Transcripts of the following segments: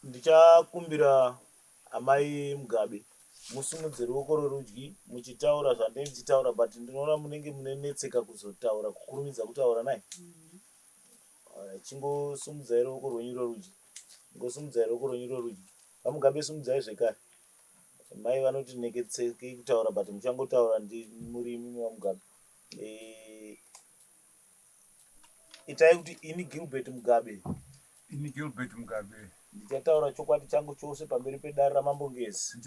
Ndichakumbira amai Mugabe musumudze ruoko rorudyi muchitaura zvandinenge ndichitaura, but ndinoona munenge munenetseka kuzotaura, kukurumidza kutaura naye. Chingosumudzai ruoko rwenyu rorudyi, ngosumudzai ruoko rwenyu rorudyi. VaMugabe sumudzai zvekare. Mai vanoti neketsekei kutaura, but muchangotaura muri imi vaMugabe. Itai kuti ini Gilbert Mugabe ndichataura chokwadi changu chose pamberi pedare ramambongezi,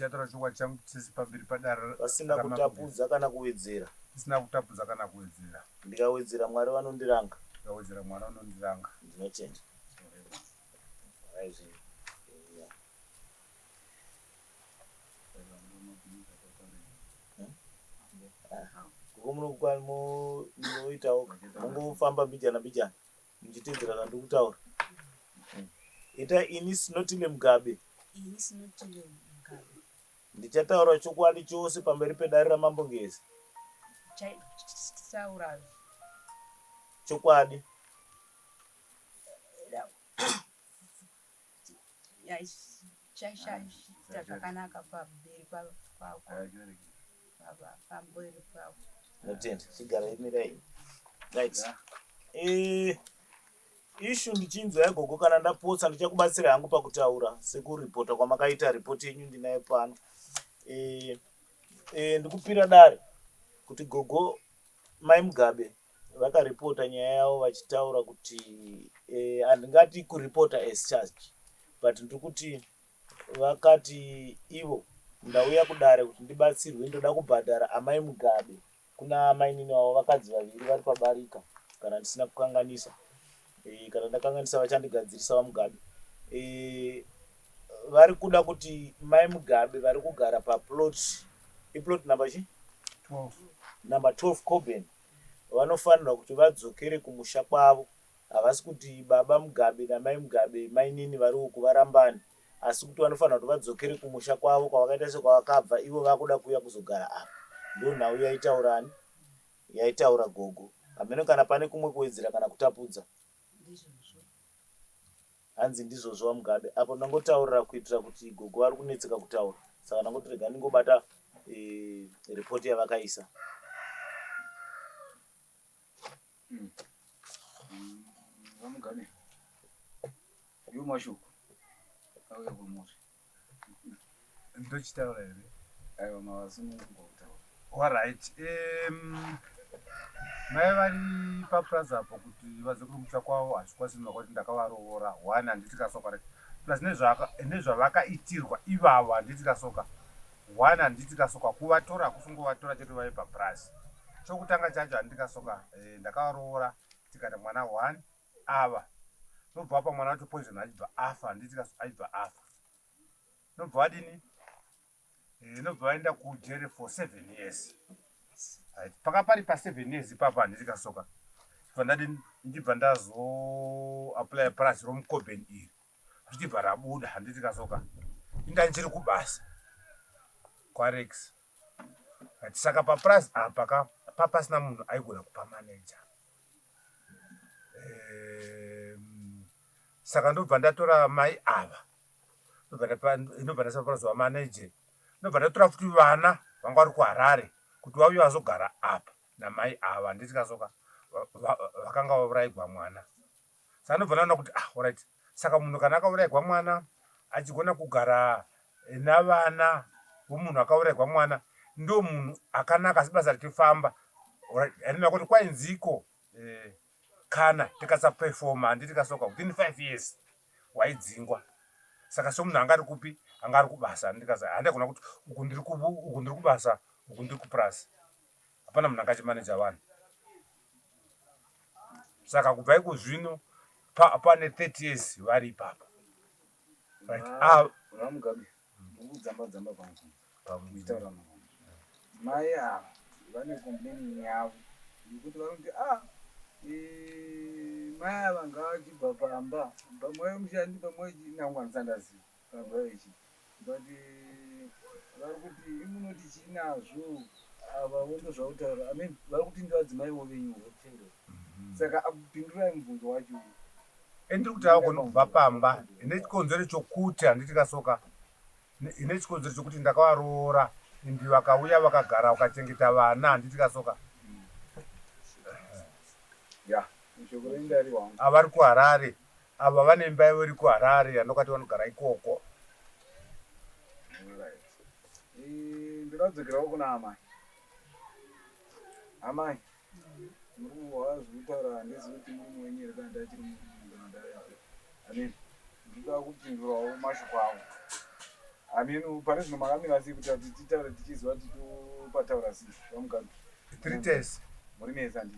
pasina kutapudza kana kuwedzera. Ndikawedzera Mwari vanondiranga. Ndinotenda. Munoitawo mungofamba mbijana mbijana muchitedzera zvandiri kutaura. Ita ini Sinotile Mugabe ndichataura chokwadi chose pamberi pedare ramambongezi. Chokwadi notenda. Chigara imirai. Right. Ishu ndichinzwa yagogo, kana ndapotsa ndichakubatsira hangu pakutaura sekuripota kwamakaita ripoti yenyu ndinaye pano. Ndikupira dare kuti gogo mai Mugabe vakaripota nyaya yavo vachitaura kuti handingati kuripota as charge, but ndikuti vakati ivo ndauya kudare kuti ndibatsirwe, ndoda kubhadhara amai Mugabe kuna mainini wavo vakadzi vaviri vari pabarika, kana ndisina kukanganisa. Kana ndakanganisa vachandigadzirisa vaMugabe. Vari kuda kuti mai Mugabe vari kugara paplot, iplot number chi? 12. Number 12 Coben, vanofanirwa kuti vadzokere kumusha kwavo. Havasi kuti baba Mugabe namai Mugabe mainini vari uku varambani, asi kuti vanofanirwa kuti vadzokere kumusha kwavo kwavakaita sekwavakabva. Ivo vakuda kuuya kuzogara apa. Ndo nhau yaitaurani, yaitaura gogo. Hameno kana pane kumwe kuwedzera kana kutapudza. Hanzi ndizvozvo vaMugabe. Apo ndangotaurira kuitira kuti gogo vari kunetseka kutaura, saka ndangoti rega ndingobata ripoti yavakaisa. VaMugabe ndiwo mashoko auya kumuri ndochitaura here. aiwa mavasunungokutaura. Alright. Mai vari paplaza apo kuti vaze kurumusha kwavo hazvikwasinwa kuti ndakavaroora. One, handiti kasoka plus nezvavakaitirwa ivavo handiti kasoka. One, handiti kasoka kuvatora kusungovatora chete vai paplaza. Chokutanga chacho handiti kasoka, ndakavaroora tikati mwana 1 ava nobva apa mwana wacho poison achibva afa, handiti kasoka achibva afa. Nobva vadini? Nobva vaenda kujere for 7 years. Paka pari pa 7 years ipapa handiti kasoka. Ndibva ndazo apply price romuCoben iri zvichibva rabuda, handiti kasoka. Inga ndichiri kubasa kwaRex. Saka paprice apa papasina munhu aigona kupa manager. Saka ndobva ndatora mai ava, ndobva ndasapa price wamanager, ndobva ndatora futi vana vanga vari kuHarare kuti vauye vazogara apa namai ava, handiti kasoka, vakanga vaurayirwa mwana. Saka ndobva ndaona kuti alright, saka munhu kana akaurayirwa mwana achigona kugara navana vomunhu akaurayirwa mwana, ndo munhu akanaka asi basa richifamba. Handina kuti kwainziko kana tikasaperforma, handiti kasoka, within 5 years waidzingwa. Saka somunhu anga ari kupi, anga ari kubasa, handiti kasoka. Handagona kuti uku ndiri kubasa, uku ndiri kuprasa. Hapana munhu angachimaneja vanhu. Saka kubva ikuzvino pane 30 years vari ipapo. Right. VaMugabe ndikudzamba pangu nditaura navo. Mai ava vane complain yavo yekuti vanoti mai ava ngavachibva pamba pamwe mushandi pamwe chinangwanisandaziva pamba ichi, but vari kuti imunoti chinazvo ava wondo zvautaura. Vari kuti ndivadzimai vovenyu. Saka pindurai mubvunzo wacho. endiri kuti havagoni kubva pamba ine chikonzero chokuti handiti kasoka ine chikonzero chokuti ndakavaroora indi vakauya vakagara vakachengeta vana handiti kasoka ya shoko rendari wangu ava vari kuharare ava vane imba yavo iri kuharare yanokati vanogara ikoko. ndinadzokerawo kuna amai. Amai murume wazvi kutaura handisi kuti murume wenyu here kana ndachiri murume ndinoda kupindurawo mashoko avo. Aminu pane zvino makamira sei kuti titaure tichiziva kuti topataura sei vamugabe 3 days muri mesa ndi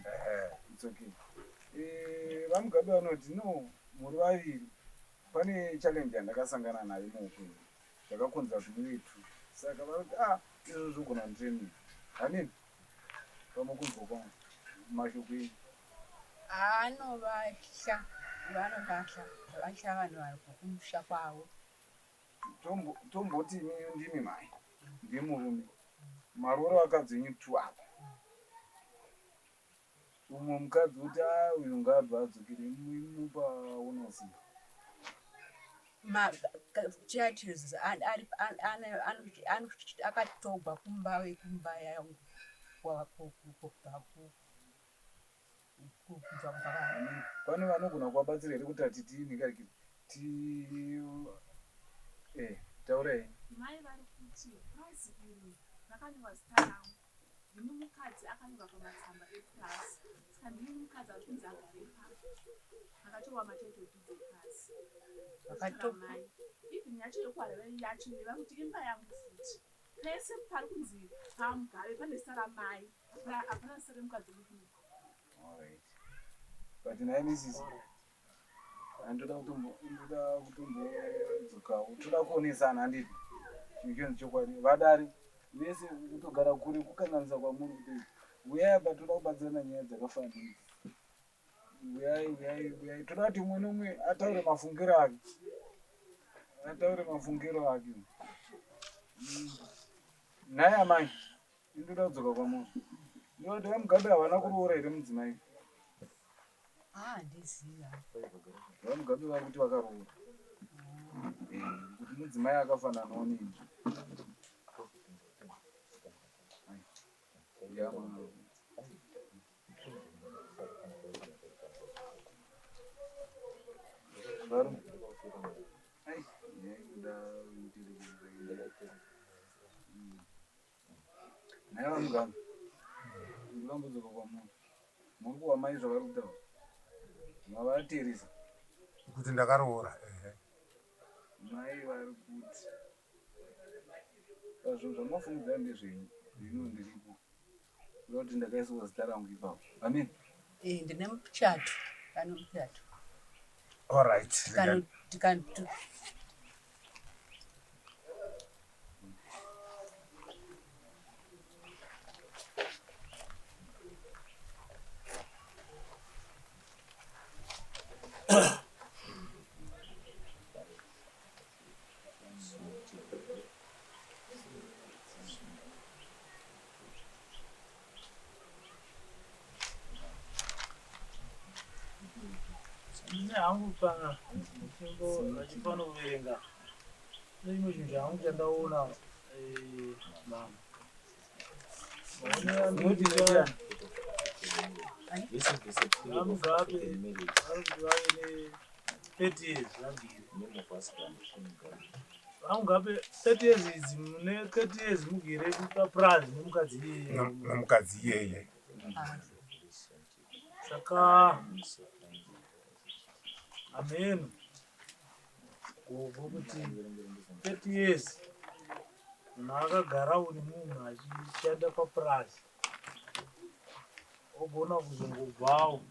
it's okay. Vamugabe vanoti no muri vaviri pane challenge yandakasangana nayo muupenyu zvakakonzera kuti muve two saka vanoti izvo zvogona kunditraining hanini pamukunzwa kwangu mashoko enyu anovahla vatya vanhu vari kumusha kwavo. tomboti ndimi mai ndimurume maroro akadzi enyu two apa umwe mukadzi kuti uyu ngaabva adzokere mupa unoziva akatogwa kumba wekumba yangu pane vanogona kuvabatsira here kuti hatitiinikaki taurei mai vari kuti purazi iri rakanyorwa zita rangu ndini mukadzi akanyorwa pamatsamba epurazi saka ndini mukadzi ari kunzi agare ipapo akatorwa matetotu dzepurazi mai even yacho yekuharare yacho iva kuti imba yangu futi pese pari kunzi pamugabe pane zita ramai hapana zita remukadzi muduku. but naye misisi andoda kutombodzokawo toda kuonesana handiti chinhu chionzi chokwadi vadari vese kutogara kure kukanganisa kwamuri kuti uyai pa toda kubatsirana nyaya dzakafanira uyai toda kuti umwe nomwe ataure mafungiro ake naye amai indoda kudzoka kwamuri ndoti vamugabe havana kuroora here mudzimai handiziva vamugabe vari kuti vakaroora kuti mudzimai akafananawo neni naye vamugabe ndikurambodzoko kwamuri muri kuwa mai zvavari kutaura mavateeresa kuti ndakaroora mai vari kuti pazvinhu zvamafungidzana ndezvenyu zvino ndiripo kuda kuti ndakaisiwa zita rangu ipapo amen ndine muchato pane muchato alright hangu panga chimbo achifana kuverenga neimwe chinhu changu chandaona mama vamugabe vari kuti vave ne 30 years vamugabe 30 years idzi mune 30 years mugere papurazi nomukadzi iyeye saka ameno kuti 30 years munhu akagara uni munhu achishanda papurazi ogona kuzongobvawo.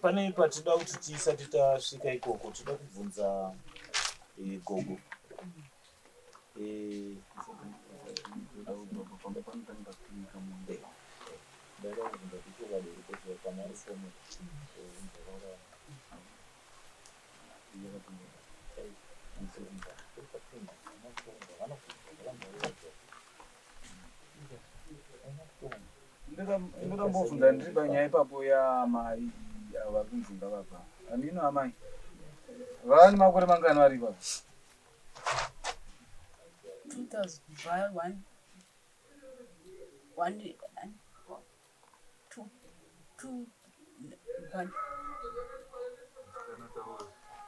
Pane patinoda kuti tisati tasvika ikoko toda kubvunza gogo ndakambobvunza ndiri panyaya ipapo yamai vari kumvunga vabva handino amai vava nemakore mangani vari baba 2001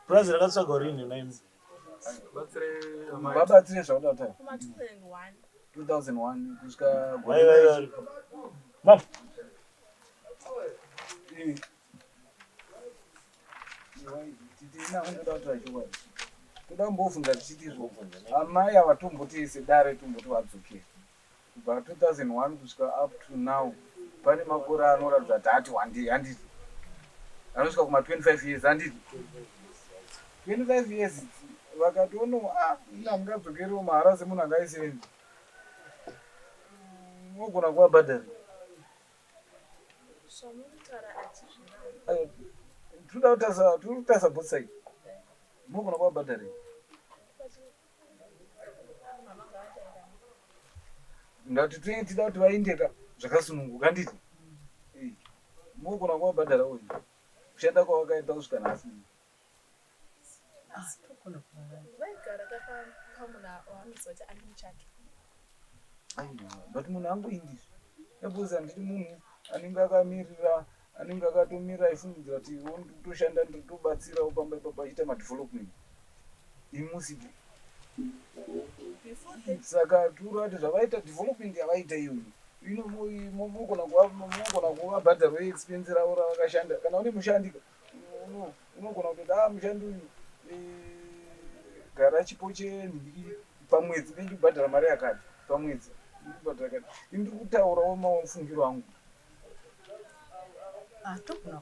purazi rakatsvaga rini naimi vabatsire zvauda kutaura kuma 2001 2001 kusvika mam tinaundoda kutaura chokwadi toda kumbobvunza tichitizvo amai havatomboti sedare tomboti vadzokera kubva 2001 kusvika up to now pane makore anoratidza kuti ati wandei handiti anosvika kuma 25 years handiti 25 years vakatono ina mungadzokeriwo mahara semunhu angaisevenzi mogona kuvabhadhari tiri kutarisa both side mogona kuvabhadhari ngati tida kuti vaindeka zvakasununguka nditi mogona kuvabhadhara uyu kushanda kwavakaita kusvika nhasi vaigara kapamuna waanozoti ane muchato but munhu angoindizvo ebuza nditi munhu anenge akamirira anenge akatomirira aifungidzira kuti toshanda nditobatsirawo pamba ipapo achiita madevelopment imusiti saka turati zvavaita development yavaita iyoyo inogona kuvabhadharo expense ravo ravakashanda kana une mushandi unogona kutoti mushandi uyu gara chipo chenhiki pamwedzi nechibhadhara mari yakati pamwedzi ndibhadhara kati ini ndiri kutaurawo mafungiro angu togona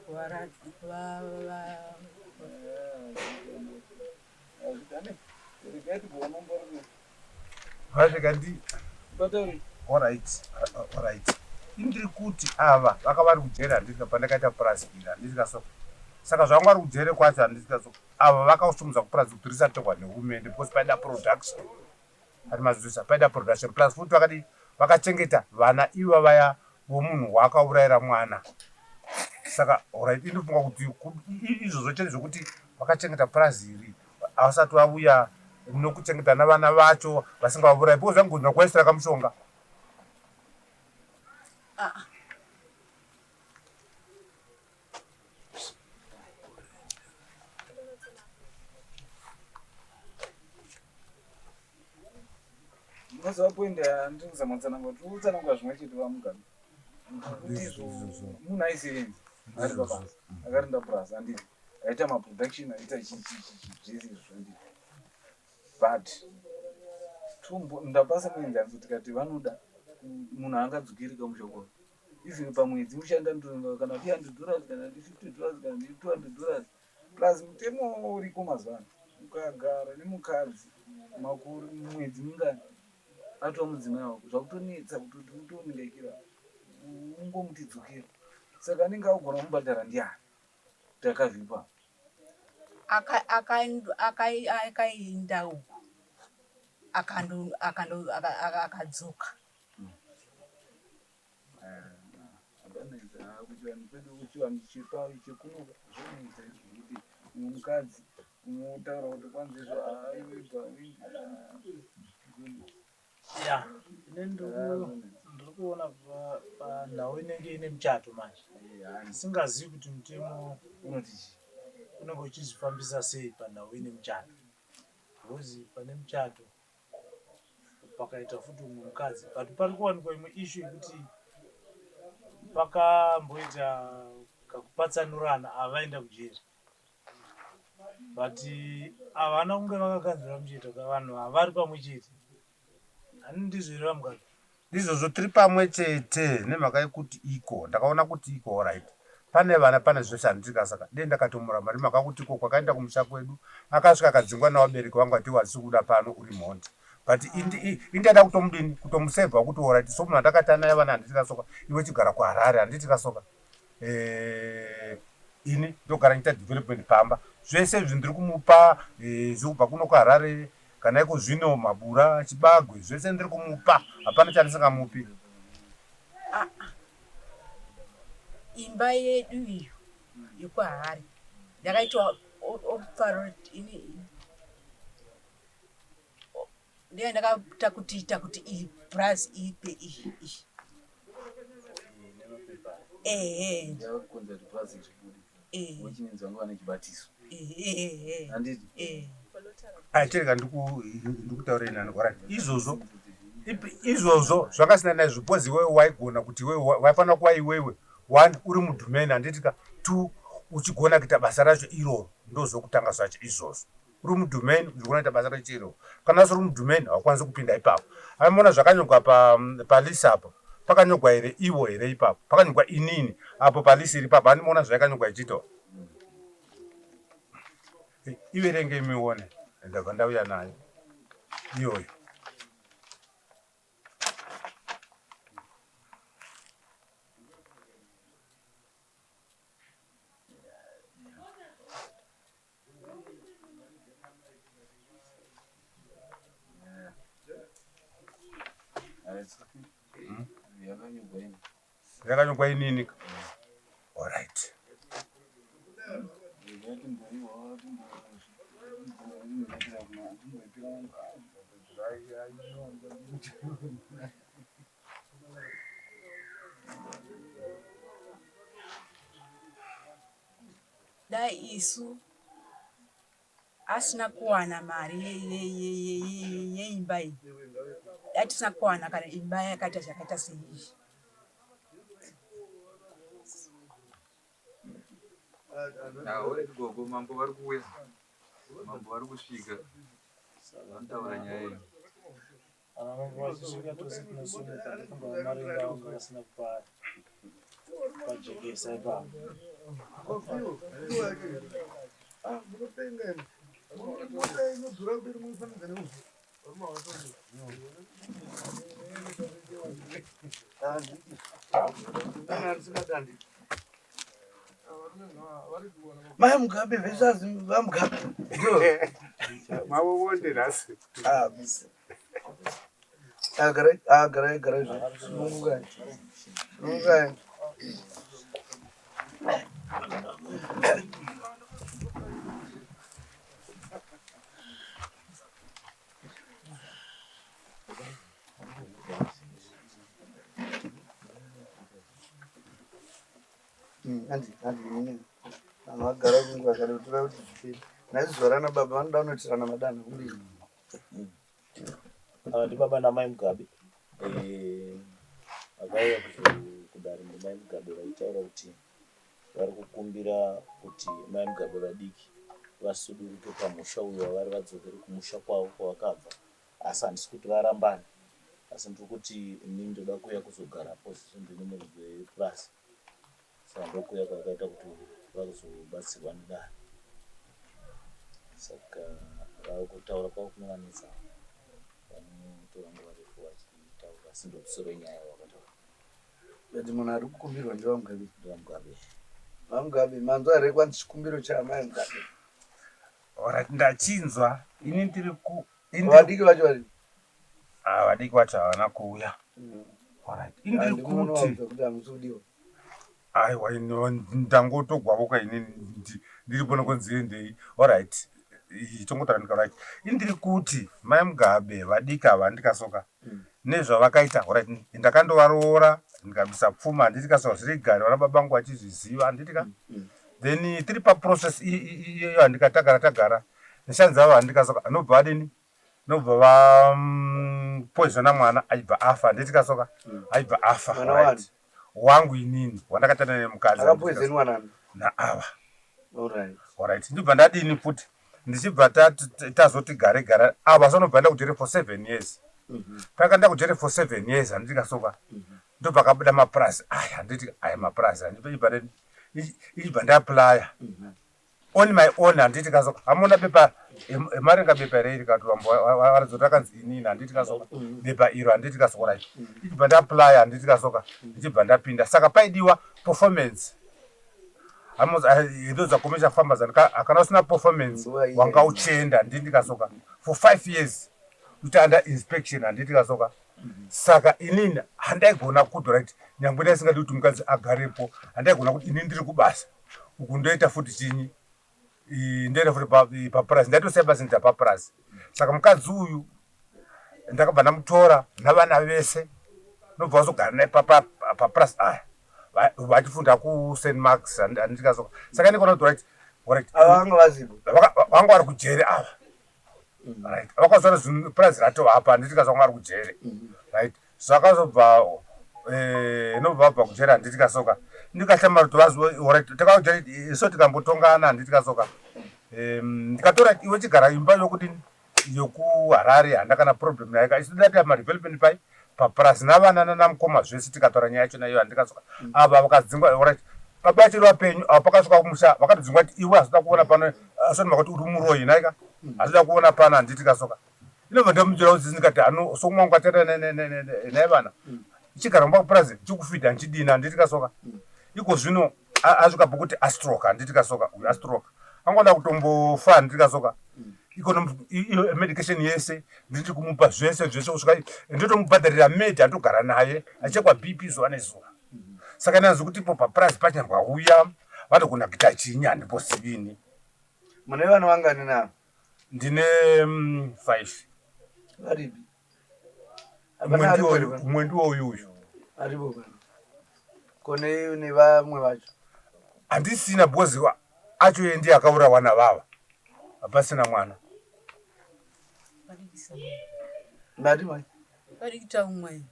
alright indiri kuti ava vakavari kujeri handisika pandakaita purazi iri handisikasoka saka zvanga vari kujeri kwacho handisikasoka ava vakausumudza kupurazi kuti risatorwa nehurumende because paida production ati mazivisa paida production plus futi vakadi vakachengeta vana iva vaya vomunhu waakaurayira mwana saka alright inofunga kuti izvozvo chete zvokuti vakachengeta purazi iri havasati vavuya nokuchengeta navana vacho vasingavavurai because vangozina kuvaisira kamushonga mazuva poindi handiri kuzama kutsanangura tiri kutsanangura zvimwe chete vamugana kutizvo munhu aisevenzi ari pabasa akarinda purasi handiti aita maproduction aita zvese izvo zvanditi but ndapasa muenzanzo tikati vanoda munhu angadzokeri kamushoko even pamwedzi mushanda kana $100 kana $50 kana $200 plus mutemo uriko mazuva ano ukagara nemukadzi makuru mwedzi mingani atova mudzimai wako zvakutonetsa kuti utoningaikira ungomutidzokera saka anenge agona kumubhadhara ndiani kuti akavhipa akaenda uko akadzoka apanaiza kuti vanhu kwedu kuchivanhu chekunoka zvonetsa izvo kuti mukadzi unotaura kuti kwanzizvo ya ine ndiri kuona panhau inenge ine muchato manje ndisingazivi kuti mutemo unotichi unenge uchizvifambisa sei panhau ine muchato because pane muchato pakaita futi umwe mukadzi but pari kuwanikwa imwe ishu yekuti pakamboita kakupatsanurana avaenda kujeri but havana kunge vakaganzira mucheto kavanhu havari pamwe chete hani ndizvireva mugaka izvozvo tiri pamwe chete nemhaka yekuti iko ndakaona kuti iko alright pane vana pane zvese handisika saka dei ndakatomuramba nemhaka kuti iko kwakaenda kumusha kwedu akasvika akadzingwa navabereki vangu ati wasi kuda pano uri mhonde but indada kutomudini kutomusevha kuti alright so munhu andakati anaye vana handitikasoka iwe chigara kuharare handitikasoka ini ndogara nchiita development pamba zvese izvi ndiri kumupa zvikubva kuno kuharare kana iko zvino mabura chibagwe zvese ndiri kumupa hapana chandisingamupi imba yedu iyo yekwahari ndakaitwa ofaro ini ndiye ndakaita kuti iyi price ipe iyi ndakakonza kuti bhazi chibudi wechinenzi vanga vane chibatiso handiti aitereka ndikutaura inani orati izvozvo zvakasina naizvo because iwewe waigona kuti iwewe waifanira kuva iwewe 1 uri mudhumeni handitika 2 uchigona kuita basa racho iroro ndozvokutanga zvacho izvozvo uri mudhumeni uchigona kuita basa racho iroro kana uri mudhumeni haukwanisi kupinda ipapo aimona zvakanyogwa palisi apo pakanyogwa here ivo here ipapo pakanyogwa inini apo palisi iri papo handimoona zvaikanyogwa ichitaura iverenge imione ndabva ndauya nayo iyoyo yakanyogwa inini alright dai isu asina kuwana mari yeimba iyi dai tisina kuwana kana imba yakaita zvakaita sei uri gogo mambo vari kuuya mambo vari kusvika vanotaura nyaya iyi vachisvika tose tinosumuka ndikamba marinda vanga vasina kupajekesa ipapo Mai Mugabe versus Mugabe. mavovonde nhasi Agare. Mungai. Andi. Amagara kungu akarutura kuti nazizorana baba vanoda kunotirana madana kudini. Ndi baba namai Mugabe vakauya kudare nemai Mugabe vaitaura kuti vari kukumbira kuti mai Mugabe vadiki vasuduruke pamusha uyo wavari vadzokere kumusha kwavo kwavakabva asi handisi kuti varambane asi ndiri kuti inini ndoda kuuya kuzogarapo ndine munhu weplus saka ndokuuya kwakaita kuti vakuzobatsirwa nedare saka vava kutaura kwavo kunovanetsa vanotoranga varefu vachitaura asi ndokusoro nyaya vakataura Kuti munhu ari kukumbirwa ndivamugabe. ndivamugabe Vamugabe manzwa here kwanzi chikumbiro chamai Mugabe. alright ndachinzwa ini ndiri ku Vadiki vacho vari. vadiki vacho havana kuuya alright indiri kuti hamusudiwa. aiwa ndangotogwavoka ini ndiripo nekunziendei alright itongotaura right indiri kuti mai Mugabe vadiki ava ndikasoka nezvavakaita alright ndakandovaroora ndikabisa pfuma handitikasoka zviri gare vana babangu vachizviziva handitika then tiri paprocess iyoyo handikatagara neshanzi avo handikasoka nobva vadini nobva vapoisona mwana aibva afa handitikasoka aibva afa wangu inini wandakatana nemukadzi akapoiseni mwanani naava alright ndibva ndadini futi ndichibva tazoti gare ava sanobva nda kujere for 7 years pakaenda kujere for 7 years handitikasoka ndobva kabuda mapurazi aya handiti aya mapurazi ichibva ndaaplya on my own handitikasoka hamuna bepa emaringa bepa reiri kati vambo varizoti akanzi inini handitikasoka bepa iro handitikasoka right ichibva ndaaplya handitikasoka ndichibva ndapinda saka paidiwa performance idzo dzakomesha famba akana usina performance wanga uchenda ndindikasoka for 5 years kuti under inspection handitikasoka saka inini handaigona kuti right nyangwe ndaisingadi kuti mukadzi agarepo handaigona kuti ini ndiri kubasa uku ndoita futi chinyi ndoita futi papurazi ndaitosiya basi nda papurazi. Saka mukadzi uyu ndakabva ndamutora navana vese nobva vazogara naye papurazi aya vachifunda kuSt Marks handikasoka. Saka ndikaona kuti vanga vari kujere ava right vakazvara zvinhu purazi ratovapa handiti kazvanga vari kujere right. So akazobva nobva vabva kujere handiti kasoka ndikashama kuti right takaujere so tikambotongana handiti kasoka ndikatora iwe chigara imba yokuti yokuHarare handa kana problem nayo isidati madevelopment pai papurazi navana namukoma zvese tikatora nyaya yacho nayo handikasoka ava vakadzingwa right baba chiri vapenyu apa pakasvika kumusha vakatodzingwa kuti iwe hazvida kuona pano asonima kuti uri muroyi naika hazvida kuona pano handiti kasoka inobva ndamujira kuti ndikati hano sokumwangwatira naye vana ichigara mumba kupurazi chikufidha ndichidina handiti kasoka iko zvino asvika pokuti astroke handiti kasoka uyu astroke angoda kutombofa handiti kasoka medication yese ndiri kumupa zvese kusvika ndotomubhadharira medi andogara naye achekwa bp zuva nezuva. Saka nanzi kuti ipo papurazi pachanyarwa uya vanogona kuita chinyi handiposivini. Mune vana vangani navo? Ndine 5. Varipi? Umwe ndiwo uyuyu. Aripo kana. Kone nevamwe vacho. Handisina because acho ye ndiye akaurawa navava. Hapasina mwana. Ndati mai. Varikuita umwe.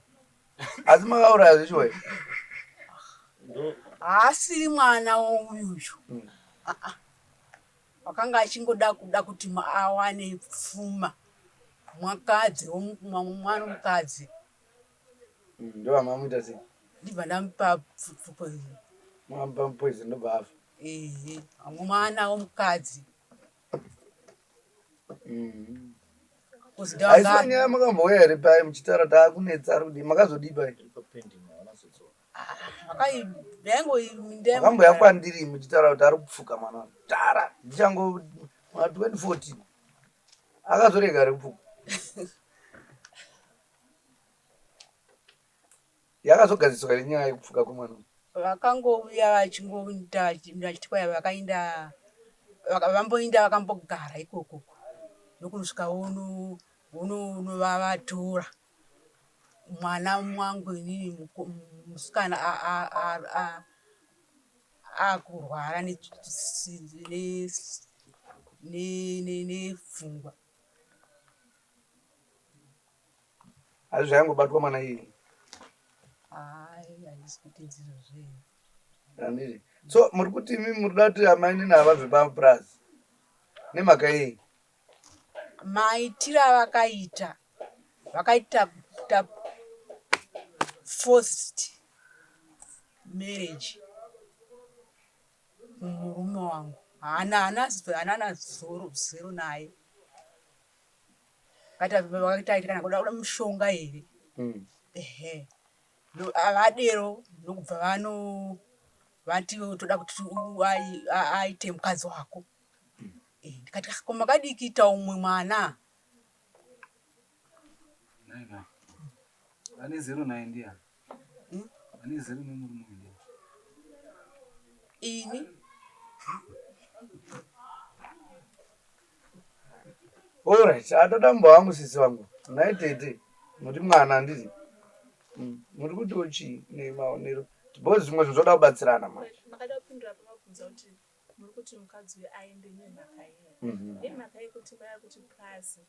Asi makauraya zvechiwe. Asiri mwana wouyuyu. Wakanga achingoda kuda kuti awane pfuma. Mwakadzi mwana mukadzi. Ndo amamuita sei? Ndibva ndamupa poison. Mwamupa poison ndobva afa. Mwana womukadzi. Aisi nyaya makambouya here pai muchitaura taakunetsa ari kudii makazodii pai? Makamboya kwandiri muchitaura kuti ari kupfuka mwana tara ndichango 2014 akazorega ari kupfuka yakazogadziswa nenyaya yekupfuka kwemwana. Vakangouya vachitwaya vakaenda vamboinda vakambogara ikoko nokunosvika unovavatora mwana mwangu inini musikana akurwara nepfungwa. Hazvi zvayangobatwa mwana iyi? Handisi kuti ndizvo handiri. So muri kuti imi muri kuda kuti amaini nava zvepapurazi nemhaka yei? Maitira vakaita forced marriage. Murume wangu haana zero naye. Vakaita kana kuda mushonga here. Avadero nokubva vati toda kuti aite mukadzi wako. Ndikati ko makadikita umwe mwana. Naika. Ani 09 ndiya. Ani 0 muri ndiya. Ini. Alright, atotamba wangu sisi wangu. Naitete. Muri mwana ndiri. Muri kuti uchi nemaonero. Bozi zvimwe zvoda kubatsirana manje. Makada kupindura pamabvunza kuti muri kuti mukadzi aende nemhaka yeye. Nemhaka yekuti baya kuti plus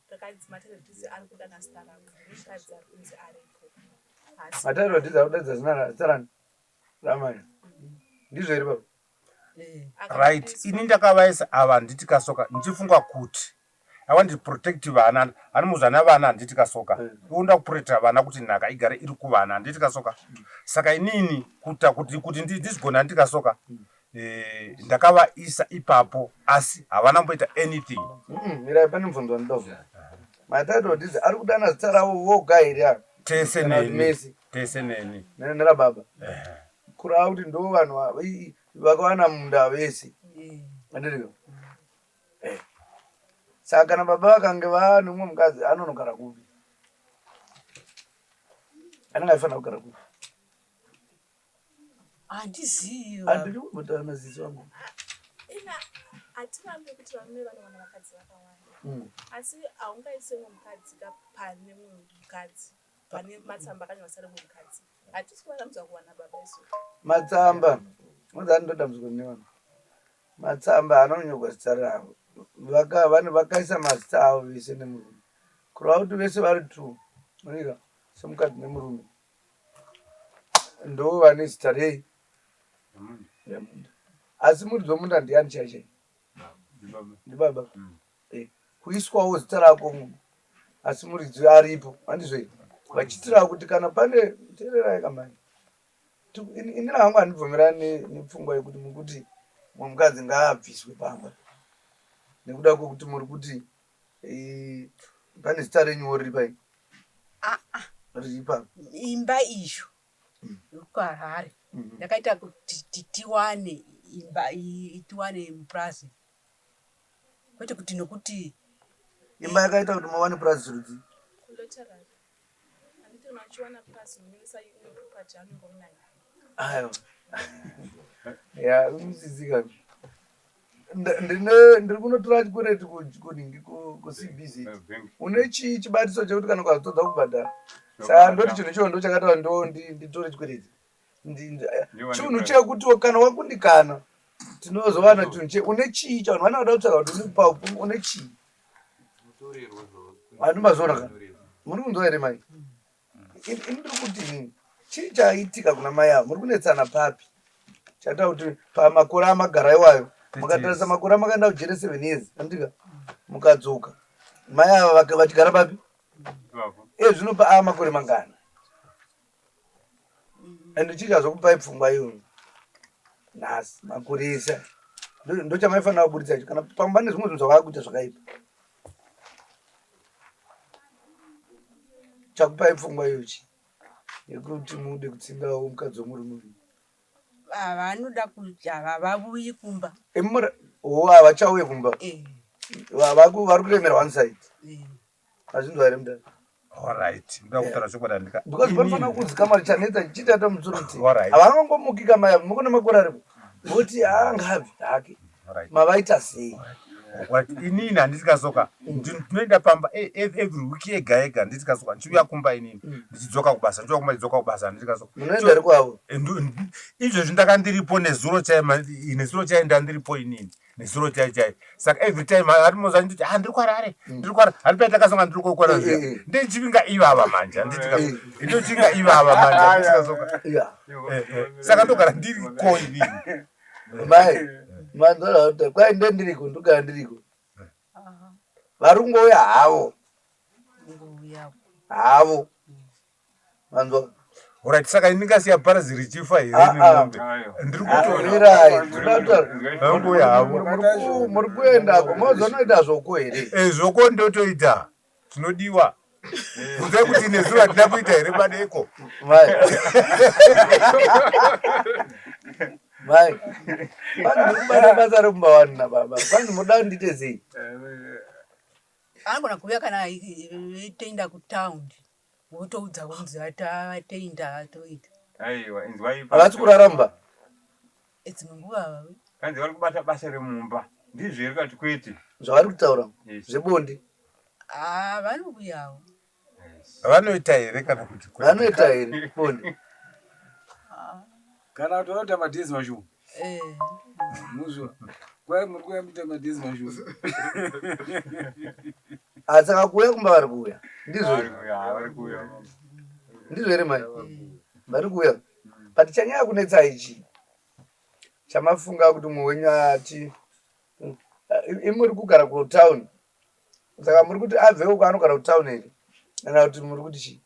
takadzi maternity ari kuda nasitara mukadzi ari kunzi aripo. Maternity ari kuda zina sarani. Ramai. Ndizvo iri baba. Right, ini ndakavaisa ava nditi kasoka ndichifunga kuti awandi protect vana ani muzana vana handiti kasoka unda kuprotecta vana kuti nhaka igare iri kuvana handiti kasoka. Saka inini kuti ndizigona handiti kasoka ndakavaisa ipapo asi havana mboita anything. Mirai pane mubvunzo ndobva. Mataito ndizi ari kudana zita ravo voga here tese neni nera baba kura kuti ndo vanhu vakawana munda vese andiriko. Saka kana baba vakange vane umwe mukadzi anonogara kupi? Anenge aifanira kugara kupi? Handizivi. Handiri kumbotaura zizi wangu. ina hatirambe kuti varume vanowana vakadzi vakawanda asi haungaise mumwe mukadzi pane mumwe mukadzi pane matsamba akanyorwa sare mumwe mukadzi hatisi kuvaramudza kuwana baba isu Matsamba ndodamudzwa nevanhu. Matsamba anonyorwa zita ravo. Vanhu vakaisa mazita avo vese nemurume. Kureva kuti vese vari 2 manika semukadzi nemurume ndo vane zita rei remunda. Asi muridzi wemunda ndiani chaichai? Ndibaba. Kuiswawo zita rako munhu asi muridzi aripo handizvo vachitirawo kuti kana pane teererai kamai ini hangu handibvumirani nepfungwa yekuti mukuti mumwe mukadzi ngaabviswe pamba nekuda kwokuti muri kuti pane zita renyu riri pai riri pamba imba izvo yokuharare yakaita kuti tiwane imba tiwane mupurazi kwete kuti nokuti imba yakaita kuti muwane purazi rudzi kuloterari handiti machiwana pasi munoisa imwe propati anongo munayo aiwa ya unisizika ndiri kunotora chikwereti kuningi kuCBZ une chii chibatiso chekuti kana ukazotodza kubhadhara saka ndoti chinhu icho ndo chakataura ndo nditore chikwereti chinhu chekutiwo kana wakundikana tinozovana chinhu une chii chavanhu vana vada kutsvaga kuti unipaupu une chii handimazoraka muri kunzwa here mai ini ndiri kuti nini chii chaitika kuna mai avo muri kunetsana papi chata kuti pamakore amagara iwayo mukatarisa makore amakaenda kujere 7 years andika mukadzoka mai ava vachigara papi zvinopa makore mangana ende chichazvokupai pfungwa iyo nhasi makore ese ndo chamaifanira kuburitsa icho kana pamba nezvimwe zvinhu zvavaakuita zvakaipa chakupai pfungwa iyochi yekuti mude kutsingawo mukadzi womuri vanoda kuti havavuyi kumba havachauye kumba vari kuremera one side azvinzwa here mudari Alright, ndoda kutaura chokwadi because panofanira kunzi kamari chanetsa chichitata mutsuri havangangomuki kamaya mukona makore aripo moti haangabvi hake mavaita sei inini handitikasoka ndinoenda pamba every week yega yega nditikasoka ndichiuya kumba inini ndichidzoka kubasa ndichiuya kumba ndidzoka kubasa handitikasoka munoenda ri kwavo izvozvi ndakandiripo nezuro chaenda ndiripo inini nezuro chai saka every time arimoza nditi ndiri kwarare haripai takasonga ndiri kokwara zviya ndechipinga ivava manja ndochinga ivava manja handitikasoka saka ndogara ndiriko inini mai manzora kwai ndendiriko ndogara ndiriko vari kungouya havo manzwa Alright, saka indingasiya bharazi richifa here nemombe ndiri muri kuendako mozonoita zvoko here zvoko ndotoita tinodiwa kunzai kuti nezuva ndina kuita here madeko mai kwani ndikubata basa rekumba wani nababa kwani muda ndite sei anogona kuuya kana veitoenda kutaundi wotoudza kunzi vateinda atoita havasi kuraramba dzimwe nguva kanzi vari kubata basa remumba ndizvo here kati kwete zvavari kutaura zvebonde vanokuyawo vanoita here kana kuti vanoita here bonde kana kuti vanoita madhizi mashumu muzva kwai muri kuya muita madhizi mashumu saka kuuya kumba vari kuuya ndizvo here mai vari kuuya but chanyaya kunetsa ichi chamafunga kuti mumwe wenyu ati imuri kugara kutown saka muri kuti abveko kwaanogara kutown here kana kuti muri kuti chii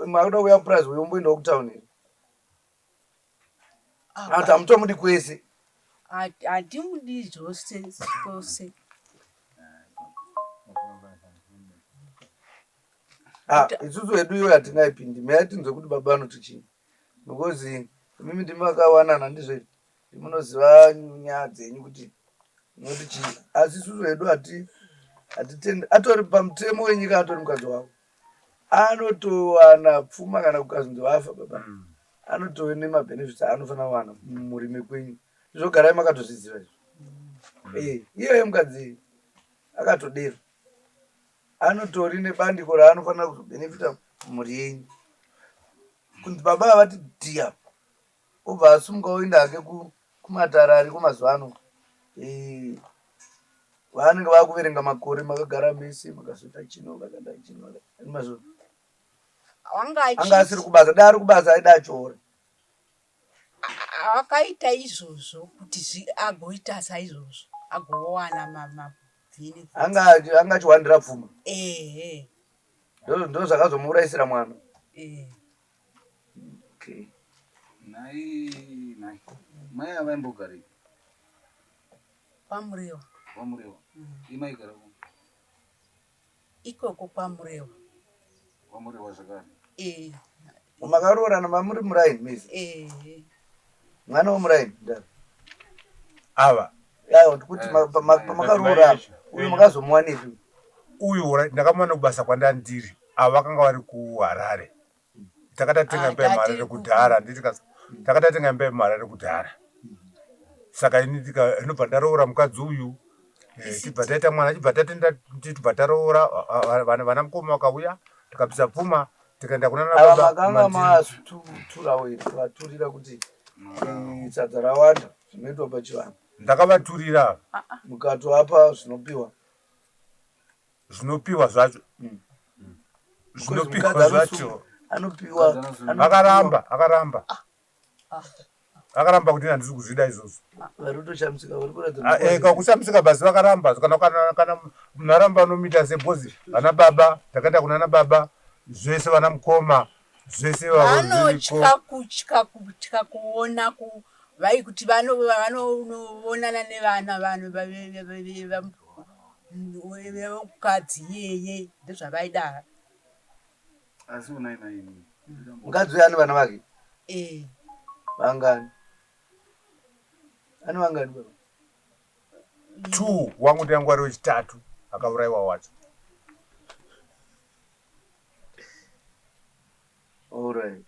makuda kuuya purazi uyomboendawo kutown here kuti hamutomudi kwese hatimudi zvose kwose isusu hedu iyo hatingaipindi meyatinzwe kuti baba anoti chii because mimi ndimakawanana ndizvo here ndimunoziva nyaya dzenyu kuti noti chii asi isusu hedu hatitendi atori pamutemo wenyika atori mukadzi wavo anotowana pfuma kana kukazunzi vafa baba anotove nemabhenefits aanofana kuwana murime kwenyu. Zvogarai makatozviziva izvo. Iyeyo mukadzi akatodero anotori nebandiko raanofanira kuzobhenefita mhuri yenyu. Kunzi baba avati dhiya obva asumuka oenda hake kumatara ari kumazuva ano. Vanenge vakuverenga makore makagara mese makazoita chino makanda chino mazuva anga asiri kubasa da ari kubasa aida achiora akaita izvozvo kuti agoita saizvozvo agowana mabvini anga achiwandira pfuma. Ndo zvakazomuuraisira mwana. Nai mai avaimbogarei Pamurewa. Imaigara ikoko Pamurewa zvakare. Makaroorana mamuri muraini mizi. Mwana womuraini ava kuti pamakaroora uyu makazomuwanipi? Uyu ndakamwana kubasa kwandandiri ava vakanga vari kuHarare. Takatatenga mbe mari rekudhara takatatenga mbe mari rekudhara. Saka ini inobva ndaroora mukadzi uyu tibva taita mwana tibva tatenda tibva taroora vana mukoma vakauya tikabvisa pfuma tikaenda kuna baba. Makanga masiturawo vaturira kuti sadza rawanda zvinoitwa pachivanhu. Ndakavaturira mukatoapa zvinopiwa zvacho anopiwa akaramba kuti handisi kuzvida izvozvo. Varutoshamsika kushamisika basi vakaramba kana munaramba anomita sebhozi vana baba takaenda kuna baba zvese vana mukoma zvese vanotya kuona vai kuti vanoonana nevana vanhu vemukadzi iyeye ndezvavaida. Asi unai mukadzi uyu ane vana vake vangani? Ane vangani baba? 2 wangu ndiangu ari wechitatu akaurayiwa wacho. Alright.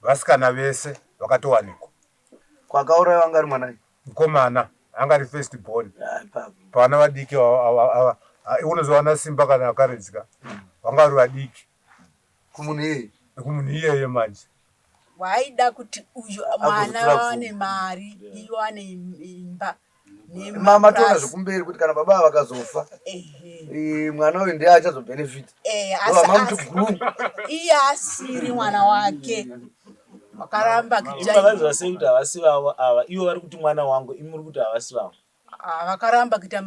Vasikana vese vakatowanikwa. Kwakaurayiwa anga ari mwanai? Mukomana anga ari first born. Pavana vadiki unozowana simba kana akaredzika vanga vari vadiki kumunhu iyeye manje. Waida kuti uyu mwana wane mari iwo ane imba mama tona zvekumberi kuti kana baba vakazofa mwana uyu ndiye achazobhenefita. Iye asiri mwana wake vakaramba kuita sei kuti havasi vavo ava ivo vari kuti mwana wangu imuri kuti havasi vavo vakaramba kuita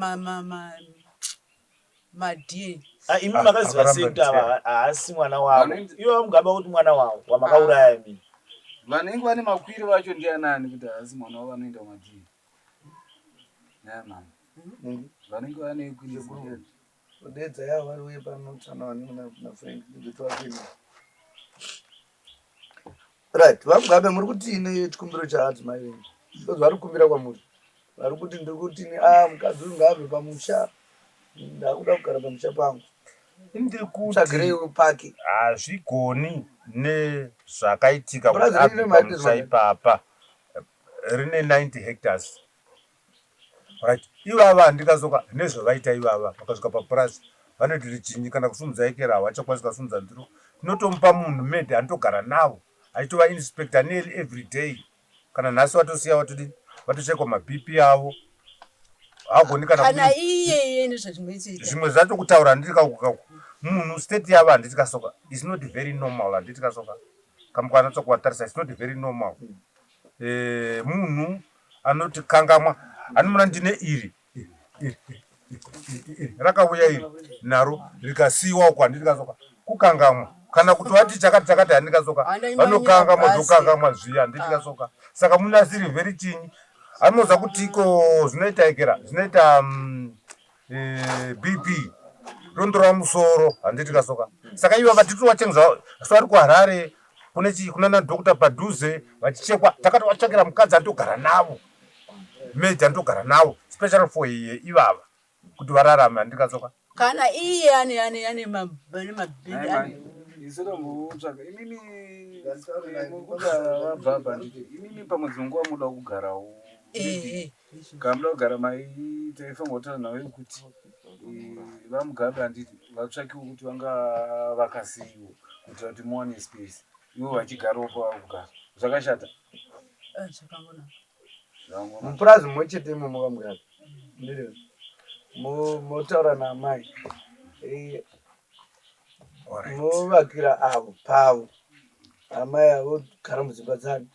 madie. Imi makaziva sei kuti haasi mwana wavo ivo vamugamba kuti mwana wavo wamakauraya mini vanenge vane makwiri vacho ndianani kuti haasi mwana wavo vanoenda madie vanenge vane kwiri kudedza yavo vari uye panotsana na Frank nditwapini. Right, vamugabe muri kuti ine chikumbiro chaadzimai venyu because vari kukumbira kwamuri vari kuti ndiri kuti mukadzi uyu ngaabve pamusha ndakuda kugara pamusha pangu ndikuti pake hazvigoni nezvakaitika kuti abve pamusha ipapa rine 90 hectares. Right, ivava handikazoka nezvavaita ivava vakasvika papurazi vanoti chinyi kana kusumudza ekera havachakwanisi kasumudza ndiro tinotomupa munhu medhi anotogara navo aitova inspector nearly every day. Kana nhasi watosiya watodi watochekwa mabp avo hagoni kana iyeye zvimwe zvacho kutaura handitikakukaku munhu state yavo handitikasoka is not very normal handitikasoka kamukana tsokuvatarisa is not very normal. Munhu anoti kangamwa anomuna ndine iri rakauya iri naro rikasiyiwa uko handitikasoka kukangamwa kana kuti vati chakati handikasoka vanokangamwa dzokangamwa zviya handitikasoka saka munasiri vheri chinyi anoza kuti iko zvinoita ekera zvinoita bp rondora musoro handitikasoka saka ivo vatitowachenza svari kuHarare kuna Dr. Padhuze vachichekwa takatovatsvakira mukadzi anotogara navo medhi anotogara navo special for iye ivava kuti vararame handikasoka kana iye ane mabhedi isotombotsvaka imini baba nditi inini pamwedzi wangu wamuda kugarawo kamuda kugara mai taifanwa kutaura nawe kuti vamugabe handiti vatsvakiwo kuti vanga vakasiyiwo kuitira kuti muwane space ivo vachigarawo pava kugara zvakashata mupurazi mumwe chete imo mukamugabe motaura naamai movakira avo pavo amai avo gara mudzimba dzavo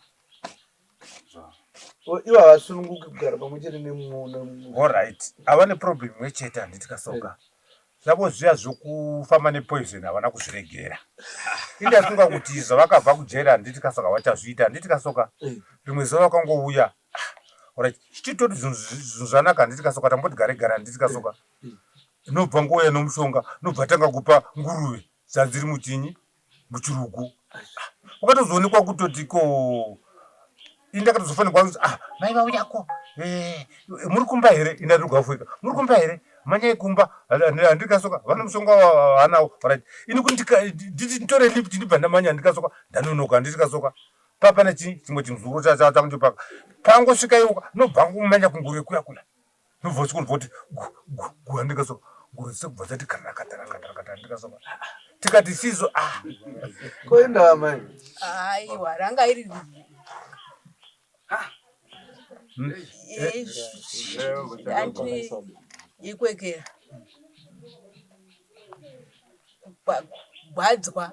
ivo havasununguki kugara pamwe chete allright ava neproblem imwe chete handiti kasoka zvavo zviya zvokufamba nepoison havana kuzviregera indasunga kuti zvavakabva kujera handiti kasoka vachazviita handiti kasoka rimwe zuva vakangouya chititori zvinhu zvanaka handiti kasoka tamboti garegara handiti kasoka nobva ngouya nomushonga nobva tanga kupa nguruve dzadziri mutinyi muchirugu ukatozoonekwa kutotiko indakatozofanirwa kuti mai vauyako muri kumba here indatirugafuyika muri kumba here manyai kumba handikasoka vana mushonga wanawo ini kuti nditore lipti ndibva ndamanya handikasoka ndanonoka handitikasoka papana chimwe chimuzuro chachangondipaka pangosvika iwoka nobva ngumanya kungure kuya kuya nobva uchikonzwa kuti handikasoka ngure dzekubva dzati karakatarakatarakata handikasoka tikati sizo koenda amai aiwa ranga iri andi ikwekera gwadzwa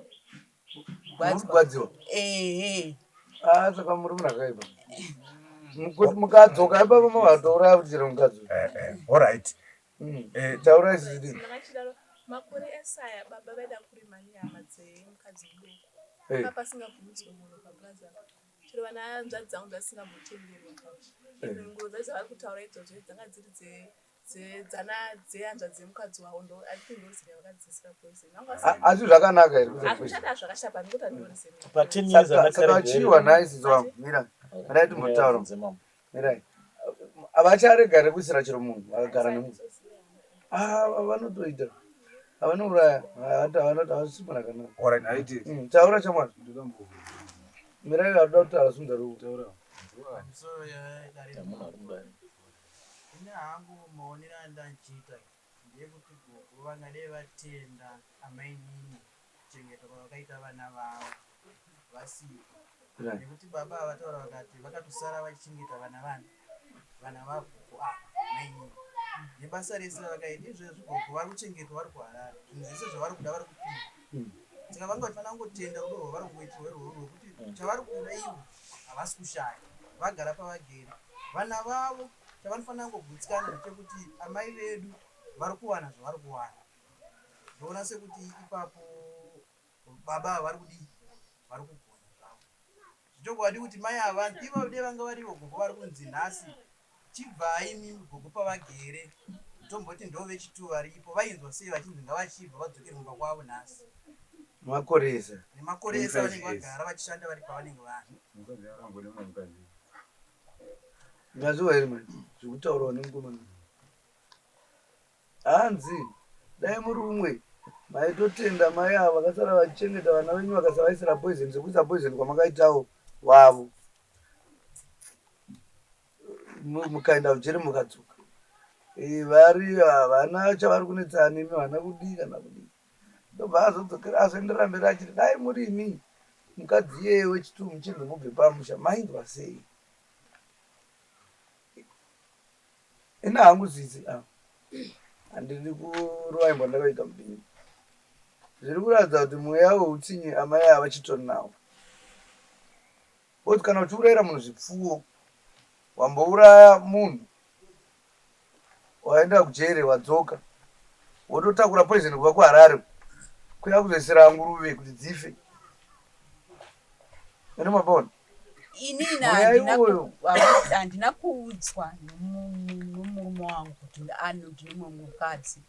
gwadziwa saka muri munakaipa kuti mukadzoka ipapa mavatouraya kuti chero mukadzoka allright taura isizidii makore esaya baba vaida kurima nyama dzemukadzi mudoko papasingabvumidzwe munhu paburaza chero vana hanzvadzi dzangu dzasingambotenderwa nguo dzavari kutaura idzodzo dzanga dziri dzehanzvadzi dzemukadzi wavo ndo aitindoriziva vakadzisira poison asi zvakanaka here akushanda zvakashapa nekuti andorisemsaka vachiwa naisizo vangu mirai mirai timbotaura mirai avacharegare kuisira chero munhu vakagara nemunhu vanotoita havanouraya havasimunakanaka taura chamwana mirai varuda kutaura sundarotaura ine hangu maonero andandichiita ndeyekuti gogo vangadai vatenda amainini kuchengeta kwavakaita vana vavo vasipo nekuti baba havataura vakati vakatosara vachichengeta vana vagogo mainini nebasa rese vakaita izvezvi gogo vari kuchengetwa vari kuharara zvinhu zvese zvavari kuda vari kupinda saka vanga vachifanira kungotenda rudo rwavari kungoitirwa irworwo rwekuti chavari kuda ivo havasi kushaya vagara pavagere vana vavo chavanofanira kungogutsikana ndechekuti amai vedu vari kuwana zvavari kuwana ndoona sekuti ipapo baba vari kudii vari kugona zvavo zvichokwadi kuti mai ava ivode vanga varivo gogo vari kunzi nhasi chibvai mimi gogo pavagere tomboti ndo vechitu varipo vainzwa sei vachinzi ngavachibva vadzokere mumba kwavo nhasi nemakoresa vanenge vagara vachishanda vari pavanenge vari ngaziwa here mani zvekutaurawo nemukomana hanzi dai muri umwe maitotenda mai avo vakasara vachichengeta vana venyu vakasavaisira poison sekuisa poison kwamakaitawo wavo mukaenda ujere mukadzoka vari havana chavari kunetsa nemi vana kudii kana kudii ndobva azodzokera azoenderera mberi achiti dai muri imi mukadzi iyeye wechitu muchinzi mubve pamusha mainzwa sei ina hangu zizi handidi kurova ndakaita mubini zviri kuratidza kuti mweya weutsinye amai havachitori nawo oti kana uchiurayira munhu zvipfuwo wambouraya munhu waenda kujere wadzoka wototakura poison kubva kuharare kuya kuzoisira nguruve kuti dzife ene mabona inini handina kuudzwa nomurume wangu kuti ndine mumwe mukadzi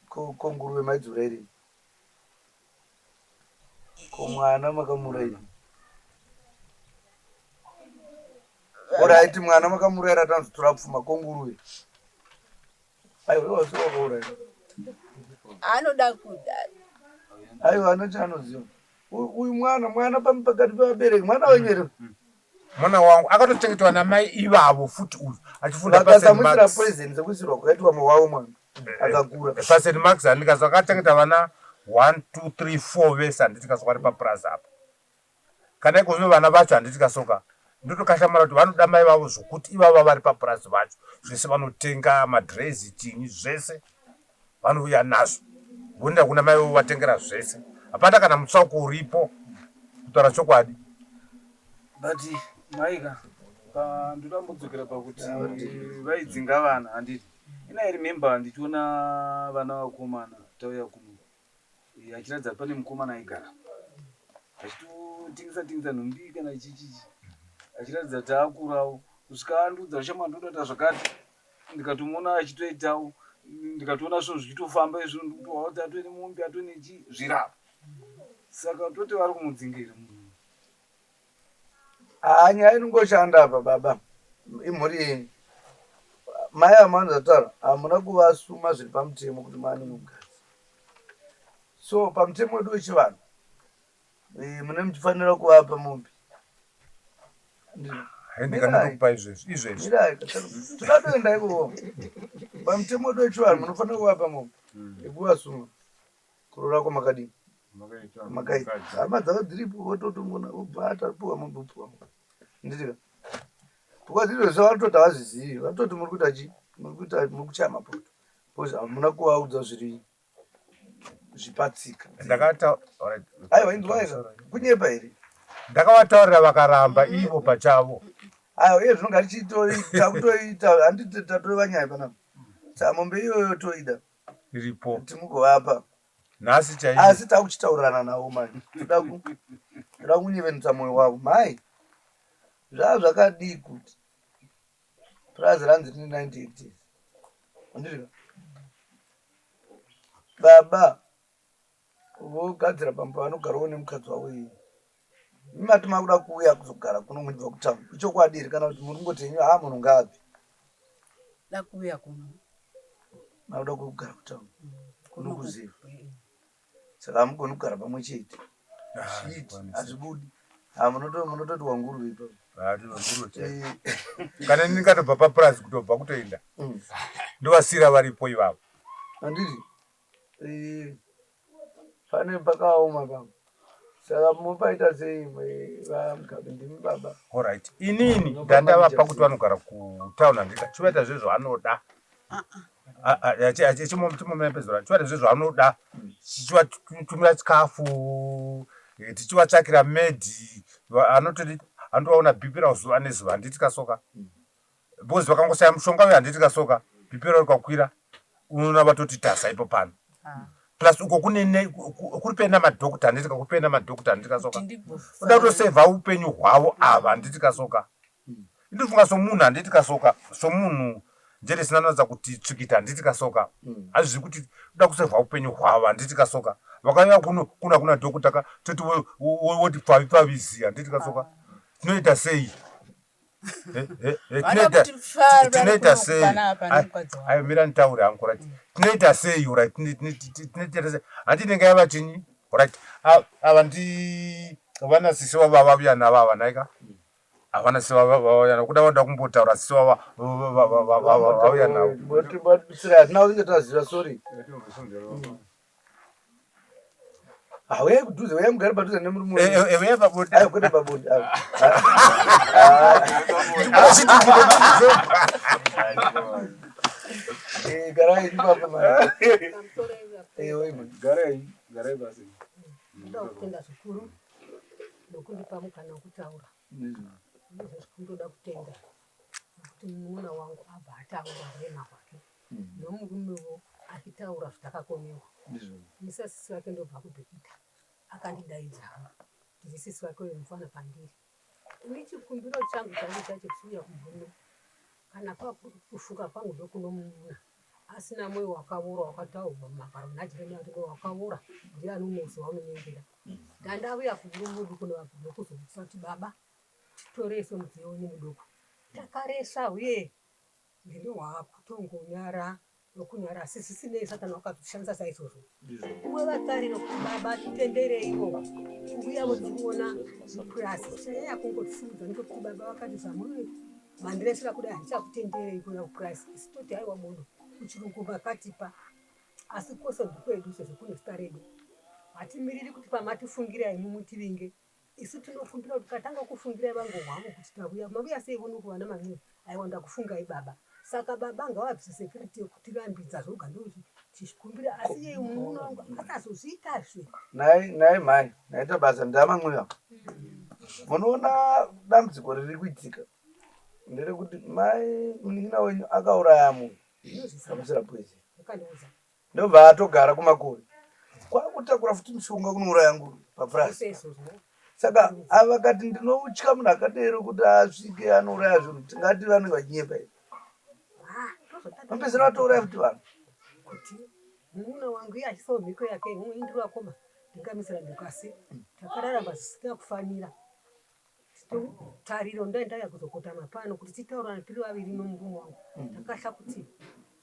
ko nguruve maidzura iri ko mwana makamuraira oraiti mwana makamuraira tanzotora pfuma ko nguruve aiwa wasiwakauraira anoda kuda aiwa anochi anoziva uyu mwana pakati pevabereki mwana wenyu here. Mwana wangu akatochengetwa namai ivavo futi uyu achifunda vakasamusira present sekuisirwa kwakaitwa mawavo mwana akakura pasent max handikaso akachengeta vana 1 2 3 4 vese handitikasoka ari papraza apa kana ikozve vana vacho handitikasoka ndotokashamara kuti vanoda mai vavo zvokuti ivava vari papurazi vacho zvese vanotenga madrezi chinyi zvese vanouya nazvo vonda kuna mai vavo vatengera zvese hapana kana mutsauko uripo kutaura chokwadi. But maika ndotambodzokera pakuti vaidzinga vana handiti ina remember ndichiona vana vakomana tauya kuno achiratidza kuti pane mukomana aigara achitotengesa nhumbi kana chichichi achiratidza kuti akurawo kusvika andudza shama ndodata zvakati ndikatomuona achitoitawo ndikatoona zvinhu zvichitofamba izvo ndikutowa kuti atone mombe atone zvirapa saka toti vari kumudzingira nyaya inongoshanda apa baba imhuri yenyu mai amanza taura hamuna kuvasuma zviri pamutemo kuti mani mugari so pamutemo wedu wechivanhu mune muchifanira kuvapa mombe ndikanokupa izvezvi toda toenda ikovo pamutemo wedu wechivanhu munofanira kuvapa mombe ekuvasuma kurora kwamakadini makaita hama dzavo dziripo vototomona vobva puwa mombe puwa nditika because izvezvo vanototi havazvizivi vanototi muri kuita muri kuchaya mapoto because hamuna kuvaudza zviri zvipatsika aiwa inzwaika kunyepa here ndakavataurira vakaramba ivo pachavo aiwa iye zvinonga tichitoita kutoita handiti tatovanyaya panapa saka mombe iyoyo toida iripo timugovapa nhasi chaivo asi takuchitaurirana navo mani toda kunyevenutsa mwoyo wavo mai zvava zvakadii kuti purazi ranzi tine 90 hectares andisvika baba vogadzira pamba vanogarawo nemukadzi wavo iyi mimati makuda kuuya kuzogara kuno munibva kutauni ichokwadiri kana kuti muri ngoti henyu munhu ngaabve da kuuya kuno makuda kugara kutauni kuno kuziva saka hamugoni kugara pamwe chete chiti hazvibudi munototi wanguru ipapo kana ndingatobva papurazi kutobva kutoenda ndovasira varipo ivavo handiti pane pakaoma pamo saka mupaita sei vamugabe ndimi baba allright inini ndandavapa kuti vanogara kutauni handika chivaita zvezvo anoda chimomepezora chivaita zvezvo anoda chichivatumira chikafu tichivatsvakira medhi anototi andovaona bhipira zuva nezuva handitikasoka because vakangosaya mushonga uyo handitikasoka bhipira rikakwira unoona vatoti tasa ipo pano plus uko kuri pena madhokota handitika kupena madhokota handitikasoka uda kutosevha upenyu hwavo ava handitikasoka indifunga somunhu handitikasoka somunhu njere sinanoza kuti tsvikita handitikasoka hazvizi kuti uda kusevha upenyu hwavo handitikasoka vakauya kuna dhokota toti woti pfaviziya handitikasoka tinoita sei tinoita sei ayo mira nitaure hangu right tinoita sei right tinoita sei handinenge yava chinyi right ava vana sisi vava vavuya navava naika havana sisi vavauya kuda vanoda kumbotaura sisi vauya navo hatina kunge taziva sorry uyai kudhuze uyai mugare padhuze nemurume kwete pabonde garai ipapa garai basi ndoda kutenda zvikuru nokundipa mukana wekutaura izvo zvikundoda kutenda nokuti munun'una wangu abva ataura urema hwake nomurumewo achitaura zvatakakonewa musasisi wake ndobva kudhokita akandidaidzawo ndisisi wake uyo mufana pandiri ndichikumbiro changu changu chacho chiuya kubhuno kana kushuka kwangu dokunomunun'una asina mwoyo wakaora wakataurwa mumagaro najeremia kuti mwoyo wakaora ndiani unozi waunonyengera ndandauya kubhuno muduku nevabhuno kuzovutisa kuti baba titorese mudziyo wenyu muduku takaresa uye ndinohwakutongonyara nokunyara asi zvisinei satani wakazvishandisa saizvozvo uwe vatariro kuti baba titendereiwo mbuya votiona mupurasi chanyaya kungotisimudza nekuti baba vakati zvamuri mandiresera kudai handichakutenderei kuona kupurasi isi toti haiwa bono kuchirungu makatipa asi kwose ndikwedu sezvo kune zita redu hatimiriri kuti pamatifungirai mumutivinge isu tinofungira kuti katanga kufungirai vangu hwavo kuti tabuya mabuya sei uno kuwana mamwe aiwanda kufungai baba saka baba ngawabvise security yekutirambidza zvoga ndochikumbira asi yeye munhu wangu akazozviitazve nai mai naita basa ndamamweya munoona dambudziko riri kuitika nderekuti mai munin'ina wenyu akauraya munhu kamusira poezi ndobva atogara kumakore kwakutakura futi mushonga kunouraya nguru papurasi saka avakati ndinotya munhu akadero kuti asvike anouraya zvinhu tingati vanenge vachinyepa ivi mapezera vatouraya futi vanhu kuti munun'una wangu iye achisawo mhiko yake imwe indirakoma ndingamisira ndikasi takararama zvisina kufanira tariro ndaendaya kuzokotama pano kuti titaurana tiri vaviri nomurume wangu takasha kuti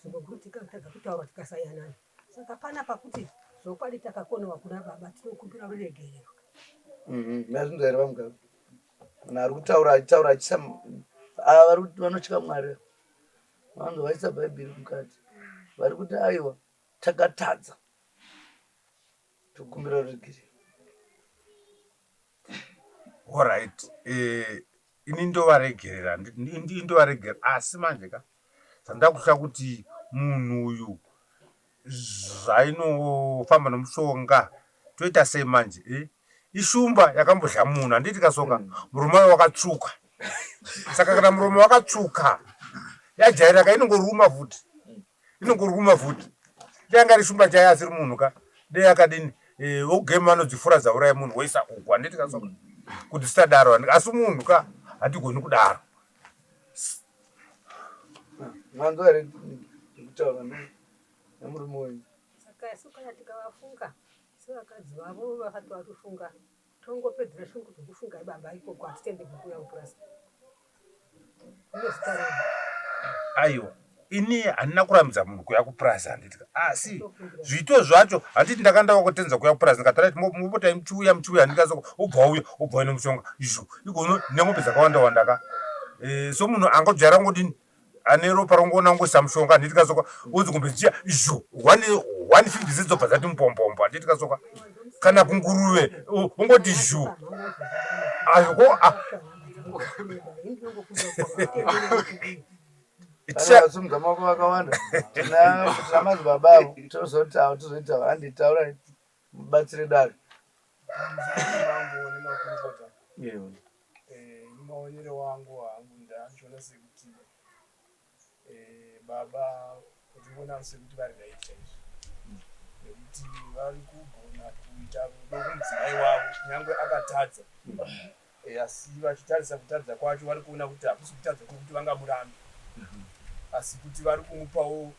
zvimbokuti tikatadza kutaura tikasayanana saka pana pakuti zvokwadi takakonewa kuna baba tinokumbira ruregerero mazvinzo here vamugavi munhu ari kutaura achitaura achisa vari kuti vanotya mwari vanzo vaisa bhaibheri mukati vari kuti aiwa takatadza tokumbira ruregerero. Alright, ini ndovaregerera ndovaregerera asi manje ka sanda kusha kuti munhu uyu zvainofamba nomushonga toita sei manje ishumba yakambozhamuna handiti kasoka murume wayo wakatsvuka saka kana murume wakatsvuka yajairaka inongoruma futi yanga rishumba chaiye asiri munhu ka dei akadini wogema anodzifura dzaurai munhu woisa uku handiti kasoka kuti sitadaro asi munhu ka hatigoni kudaro mwanzo here kutaura nemurume wenyu saka isu kana tikavafunga sevakadzi vavo vakati vatufunga tongopedzera shungu dzekufunga ibamba ikoko hatitende kukuya kupurasi inezita redu aiwa ini handina kuramidza munhu kuya kupurasi handitika asi zviito zvacho handiti ndakandawa kutenza kuya kupurasi ndikataura kuti mupota muchiuya handikasoko ubva nemushonga izvo igono nemombe dzakawanda ka so munhu angodzvara ngodini ane ropa rongoona ngoisa mushonga handiti kasoka unzi kumbezichiya izvo 150 zidzobva dzati mupombombo handiti kasoka kana kunguruve ungoti izvo ayoko vasimudza mako vakawanda tinamadzibaba avo tozoitaura handitaura mubatsire dare maonere wangu hangu ndachiona sekuti baba ndiona sekuti vari right chaizvo nekuti vari kugona kuita rudo kumudzimai wavo nyangwe akatadza asi vachitarisa kutadza kwacho vari kuona kuti hakusi kutadza kwekuti vangamurambi asi kuti vari kumupawo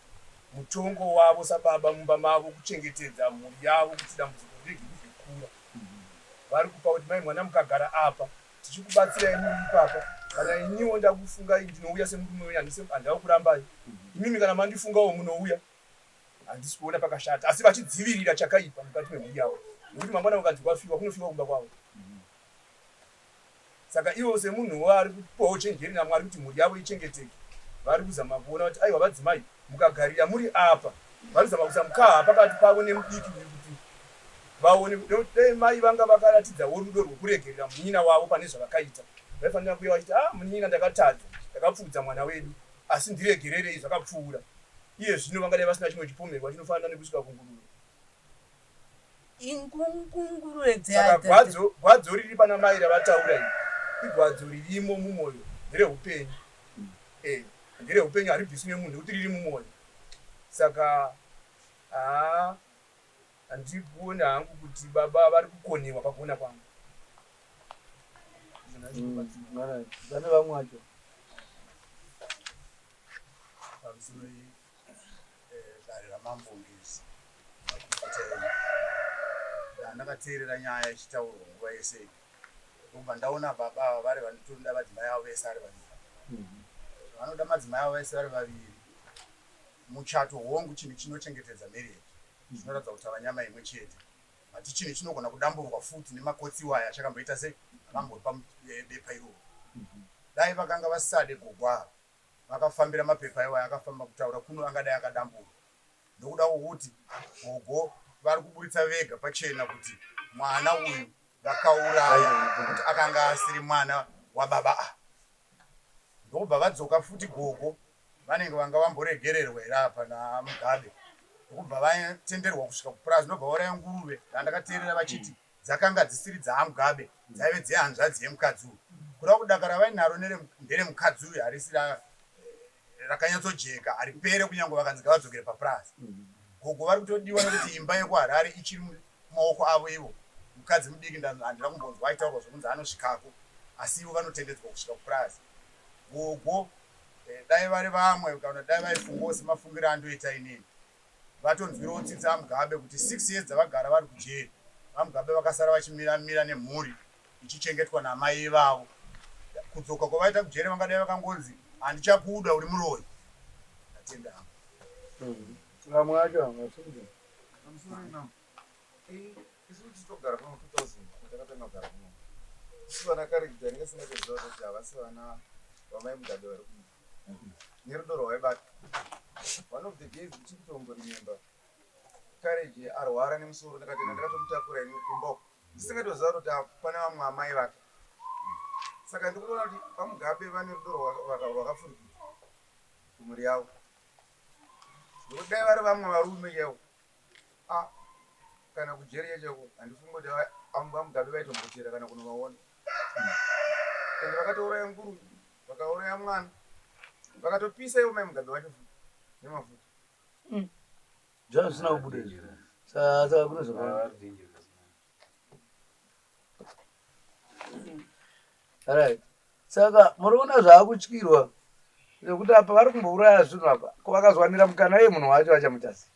mutongo wavo sababa mumba mavo kuchengetedza mhuri yavo kuti dambudziko rege kuzvikura vari kupa kuti mai mwana mukagara apa tichikubatsirai muri ipapa kana iniwo ndakufunga ndinouya semurume wenyu handava kurambai imimi kana mandifungawo munouya handisi kuona pakashata asi vachidzivirira chakaipa mukati memhuri yavo nekuti mangwana ukanzi kwafiwa kunofiwa kumba kwavo saka ivo semunhu vari kupawo chenjeri namwari kuti mhuri yavo ichengeteke vari kuzama kuona kuti aiwa vadzimai mukagarira muri apa vari kuzama kuisa mukaha pakati pavo nemudiki kuti vaone dei mai vanga vakaratidzawo rudo rwekuregerera munyina wavo pane zvavakaita vaifanira kuuya vachiti munyina ndakatadza ndakapfudza mwana wedu asi ndiregererei zvakapfuura iye zvino vangadai vasina chimwe chipomerwa chinofanira nekusvika kungurure saka gwadzo riri pana mai ravataura iri igwadzo ririmo mumwoyo ndereupenyu ndereupenyu haribviswi nemunhu nekuti riri mumwoyo saka handikuona hangu kuti baba vari kukonewa pakuona kwangu vane vamwe vacho pamusoro dare ramambongezi ndakateerera nyaya ichitaurwa nguva yese ubva ndaona baba vari vanotoda madzimai avo vese ari vaviri vanoda madzimai avo vese vari vaviri muchato hongu chinhu chinochengetedza marriage zvinoratidza kuti ava nyama imwe chete ati chinhu chinogona kudamburwa futi nemakotsi waya achakamboita sei vambori pabepa iroro dai vakanga vasade gogwa vakafambira mapepa iwaya akafamba kutaura kuno angadai akadamburwa ndokuda kwokuti gogo vari kuburitsa vega pachena kuti mwana uyu vakauraya kuti akanga asiri mwana wababa ndobva vadzoka futi gogo vanenge vanga vamboregererwa here apa naMugabe ndokubva vatenderwa kusvika kupurazi ndobva vauraya nguruve ndandakateerera vachiti dzakanga dzisiri dzaMugabe dzaive dzehanzvadzi yemukadzi uyu kuda kudakara vainaro nderemukadzi uyu harisi rakanyatsojeka haripere kunyange vakanzi ngavadzokere papurazi gogo vari kutodiwa nekuti imba yekuharare ichiri mumaoko avo ivo mukadzi mudiki handina kumbonzwa aitaurwa zvokunzi anosvikako asi ivo vanotendedzwa kusvika kupurazi gogo dai vari vamwe kana dai vaifungawo semafungiro andoita inini vatonzwirawo tsitsi aMugabe kuti 6 years dzavagara vari kujeri vaMugabe vakasara vachimira nemhuri ichichengetwa namai vavo kudzoka kwavaita kujeri vangadai vakangonzi handichakuda uri muroyi atenda vamwe vacho havasudi isu titogara kuno 2000 takatanga kugara kuno isu vana karekita ndingasingatozviva kuti havasi vana vamai Mugabe vari kuno nerudo rwawaibata one of the days ndichikutomborimemba kareji arwara nemusoro ndikatenda ndakatomutakura ini kumbako ndisingatoziva kuti pana vamwe amai vake saka ndikuona kuti vaMugabe vane rudo rwakafurikira kumhuri yavo ndokuti dai vari vamwe varume chaivo kana kujeri yachako handifungi kuti vaMugabe vaitombotera kana kunovaona ende vakatouraya nguru vakauraya mwana vakatopisa ivo mai Mugabe vacho nemafuta zvava zvisina kubuda izvo saka kune right saka muriona zvaakutyirwa nekuti apa vari kumbouraya zvinhu apa kwavakazwanira mukana iye munhu wacho vachamutasi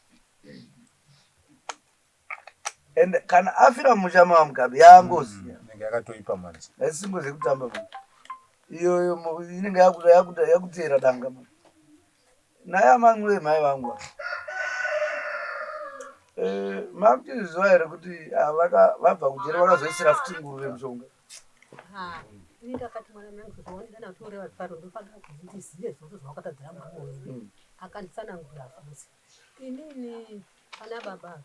ende kana afira mushama waMugabe yaangoziya yakatoipa manje aisimbo zekutamba manje iyoyo inenge yakuteera danga manje naye amamwe mai vangu makuchiziva here kuti vabva kujeri vakazoisira futi nguruve mushonga ini ndakati mwana mangu zvaonekana kuti ureva zviparo ndofanira kuzive zvoto zvawakatadzira mumwe wedu akanditsanangurira fusi inini pana baba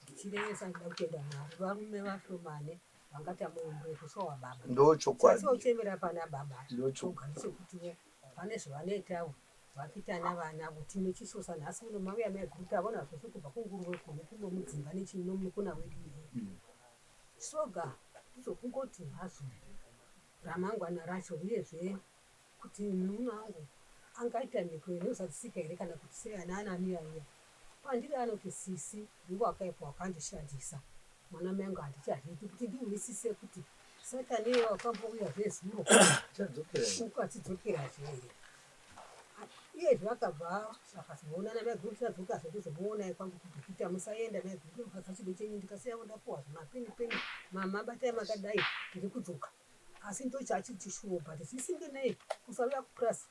ndichirevesa ndida kutenda mwari varume vashomane vangati amwoyo murefu sowa baba ndochokwadi uchemera pana baba ndechekuti pane zvavanoitawo vakitana vana kuti nechisosa nhasi uno mauya maiguta avona zvose kubva kunguruve kuno kuno mudzimba nechinomukuna wedu soga ndizokungoti hazvo ramangwana racho uyezve kuti munhu wangu angaita mhiko inozatisika here kana kuti sei ana anamiyaiya pandiri anoti sisi ndiwo akaipa wakandishandisa mwana mangu handichazviti kuti ndiunisise kuti satani wakambouya zvezuro ukatidzokera zvere iye zvakabva zvakazoonana maiguru tisadzoka zvotizomuonai kwangu kuti kuita musaenda maiguru mukasachide chenyu ndikasiya ndapuwa zvemapeni mama batai makadai ndiri kudzoka asi ndochachichishuwo but zvisinge nei kusauya kupurasi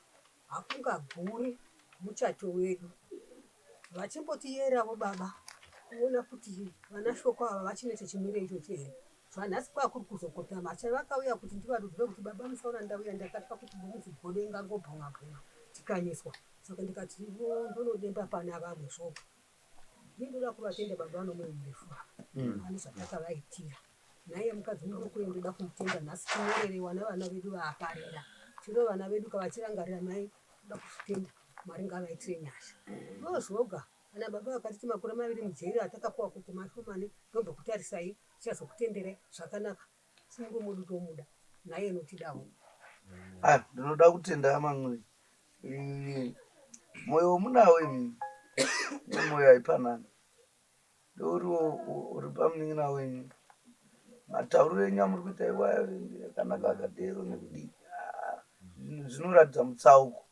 hakungaguri muchato wedu vachimbotiyerawo baba kuona kuti vana shoko ava vachinete chimire ichocho here zvanhasi kwakuri kuzokotama chavakauya kuti ndivadudzire kuti baba musaona ndauya ndakatya kuti bomuzi godo ingangobhonga-bhonga tikanyiswa saka ndikati ndonodemba pana vamwe zvoko ndindoda kuvatenda baba vanomwe murefura ani zvatakavaitira naye mukadzi mudoko ndoda kumutenda nhasi tinyorere vana vedu vaaparera chiro vana vedu kavachirangarira mai kuda kuzvitenda mwari ngavaitire nyasha ndozvoga ana baba vakatiti makore maviri mujeri atakapuwa kuti mashomane ndobva kutarisai tichazokutenderai zvakanaka singomudu tomuda naye notidawo ndinoda kutenda amamwe mwoyo munawo imi nemwoyo haipanani ndouriwo uri pamunin'ina wenyu matauriro enyu amuri kuita iwaya yakanaka akadero nekudii zvinoratidza mutsauko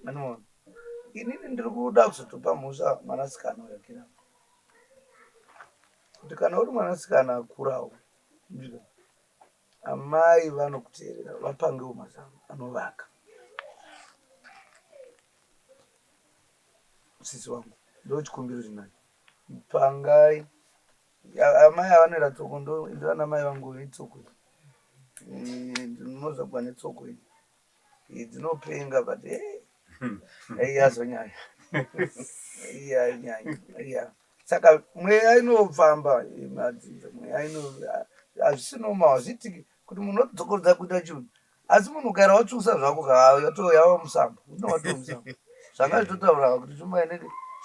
anoona inini ndiri kuda kuzotopa mhosva mwanasikana uyakira kuti kana uri mwanasikana akurawo amai vanokuteerera vapangewo mazano anovaka sisi wangu ndo chikumbiro chinacho pangai amai avanera tsoko ndo ana mai vangu itsoko ndinoza kuva netsoko iyi dzinopenga but aiyazonyanya iya saka mweya inofamba madzinza mweya hazvisinoma hazvitiki kuti munhu odzokorodza kuita chinhu asi munhu ukaira watsvusa zvako yava musambo unowatoo musambo zvanga zvitotaura kuti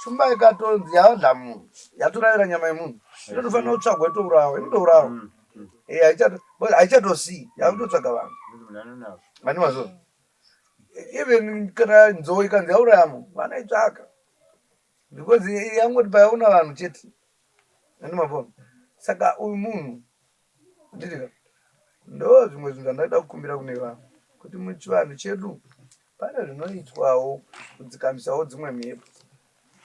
shumba ikatonzi yavadla munhu yatoravira nyama yemunhu inotofanira kutsvagwa itourawa inotourawa haichatosii yakutotsvaga vanhu vane mazvo even kana nzou ikanzi yauraya munhu vanoitsvaga because yangoti payaona vanhu chete ane mafoni saka uyu munhu nditika ndo zvimwe zvinhu zvandaida kukumbira kune vanhu kuti muchivanhu chedu pane zvinoitwawo kudzikamisawo dzimwe mhepo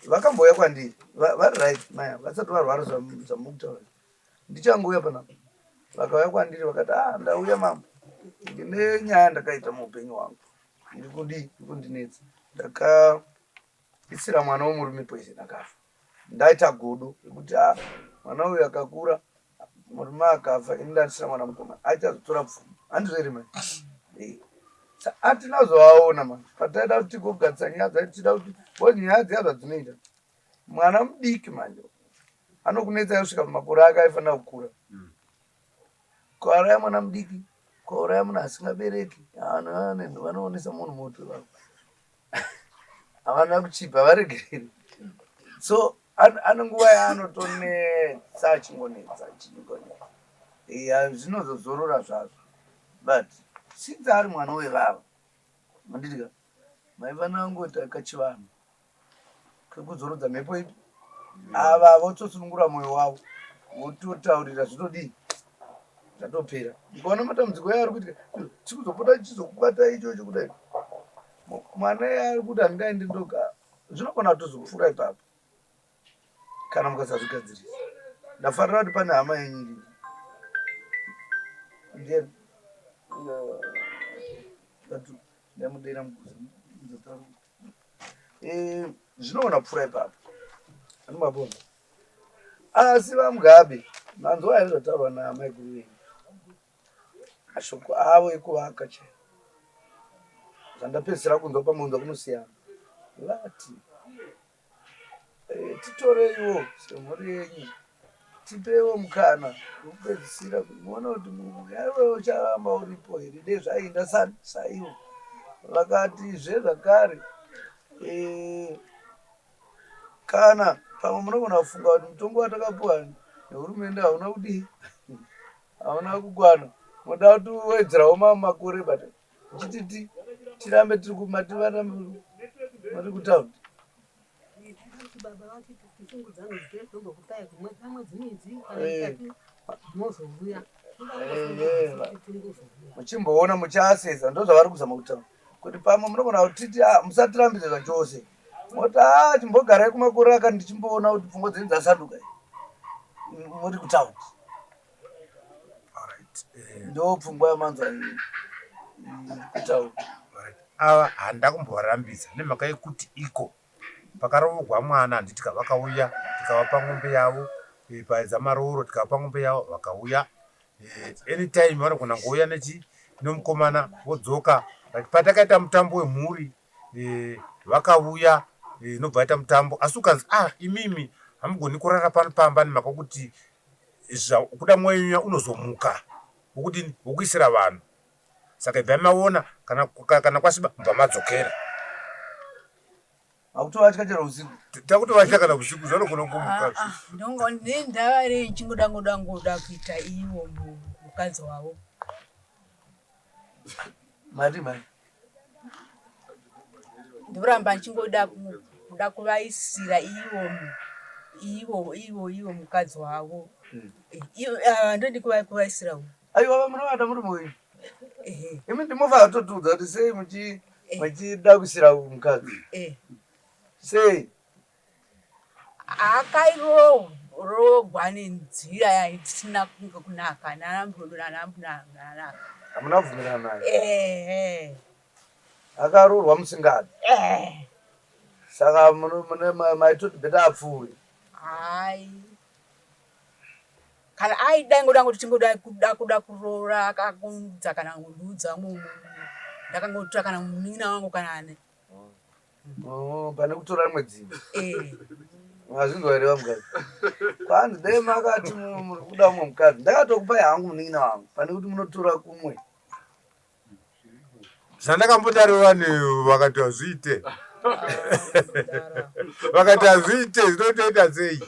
vakambouya kwandiri vari right maya vasati varwara zvamukutaura ndichangouya panapa vakauya kwandiri vakati ndauya mambo ndine nyaya ndakaita muupenyu hwangu iri kundinetsa ndakaisira mwana womurume poison akafa ndaita godo rekuti mwana uyu akakura murume akafa ini ndandisira mwana mukomana achazotora pfuma handizveri mai hatinazovaona mani pataida kuti tigogadza nyaya dzaitida kuti bozi nyaya dziya zvadzinoita mwana mudiki manje anokunetsai kusvika pamakore ake aifanira kukura kwauraya mwana mudiki kwauraya munhu asingabereki vanoonesa munhu moto vavo havana kuchipa varegerere so ane nguva yaanotonetsa achingonetsa zvinozozorora zvazvo but since ari mwana wevava manditika maifanira kungoti akachivanhu kekuzorodza mhepo ipi ava vototsunungura mwoyo wavo vototaurira zvitodii zvatopera ndikaona matambudziko yaari kuitika chikuzopota chichizokubata ichocho kudai mwana yaari kuti handingaendi ndoga zvinogona kutozopfuura ipapo kana mukasazvigadzirisa ndafarira kuti pane hama yenyiri ndieni ndamudera muguza zvinogona kupfuura ipapo andimabona asi vamugabe manzwa here zvataurwa nahama iguru yenyu mashoko avo ekuvaka chaio zvandapedzisira kunzwa pamunzwa kunosiyana vati titoreiwo semhuri yenyu tipewo mukana wokupedzisira kuti muone kuti yaiwe ucharamba uripo here dei zvainda saiwo vakati zvezvakare kana pamwe munogona kufunga kuti mutongo watakapuwa nehurumende hauna kudii hauna kukwana moda kuti uwedzerawo makore but chititi tirambe tiri kumativana muri kutaundi baba vati tichungudzane zvezvombokupai mwedzi midzi kana mozovuya muchimboona muchiasesa ndo zvavari kuzama kutaura kuti pamwe munogona kutiti musatirambidze zvachose moti chimbogarai kumakore aka ndichimboona kuti pfungwa dzenyu dzasanduka muri kutaundi ndo pfungwa yamanzwa kutaundi ava handa kumborambidza nemhaka yekuti iko pakaroorwa mwana handitika vakauya tikavapa ng'ombe yavo padzamarooro tikavapa ng'ombe yavo vakauya anytime vanogona ngouya nomukomana vodzoka patakaita mutambo wemhuri vakauya nobva aita mutambo asi ukanzi imimi hamugoni kurara pano pamba nemhaka kuti kuda mwenyuya unozomuka wokuisira vanhu saka ibva maona kana kwasiba mbva madzokera akutovatya chero usiku takutovatya kana usiku zvanogona kumuka ndava rei chingoda kuita iwo mukadzi wavo mari ndikuramba nchingoda kuvaisira iwo mukadzi wavo ndodi kuvaisirawo aiwa munovada muri moyo imi ndimofa atotudza kuti sei muchida kuisira mukadzi sei akairogwa nenzira yaisina kunge kunaka nanambudanaka hamuna kubvumirana naye akaroorwa musingadi saka mune maitoti beta apfuuri. Hai. Kana aida ngoda ngoti tingoda kuda kuroora akakudza kana ngududza mumu. Ndakangotora kana munina wangu kana ane. Pane kutora mwedzi. Mazvingo ere vamukadzi. Kwanzi dai makati muri kuda mumwe mukadzi. Ndakatokupai hangu munina wangu. Pane kuti munotora kumwe. Zvandakambotaura vanhu vakati vazviite. Vakati azviite zvinotoita sei?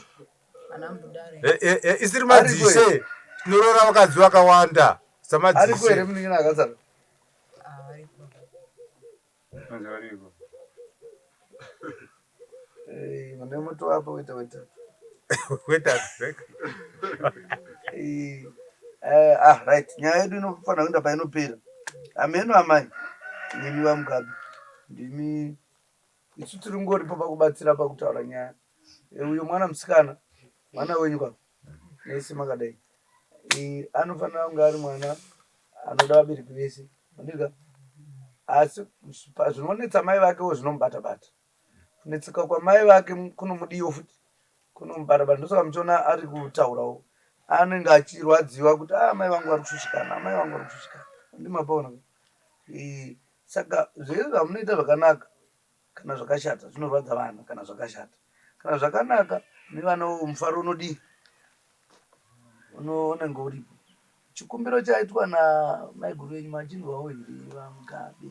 Isiri madzishe tinorora vakadzi vakawanda samadzishe. Ariko ere munina akazara? Mune muto wapo weta. Right. Nyaya yedu inofanira kuenda painopera. Ameno amai. Ndimi vaMugabe. Ndimi isu tiri ngoripo pakubatsira pakutaura nyaya. Uyo mwana musikana, mwana wenyu kwa. Nesi makadai. Anofanira kunge ari mwana anoda vabereki vese. Ndika. Asi zvinonetsa mai vakewo zvinomubata-bata. Kunetseka kwamai vake kunomudiwo futi. Kunomubata-bata. Ndosaka muchiona ari kutaurawo. Anenge achirwadziwa kuti mai vangu vari kushushikana, mai vangu vari kushushikana. Ndimapaona. Saka zvese zvamunoita zvakanaka kana zvakashata zvinorwadza vana kana zvakashata. Kana zvakanaka nevanawo mufaro unodii. Unenge uripo. Chikumbiro chaitwa namai guru wenyu machinzwawo here vaMugabe?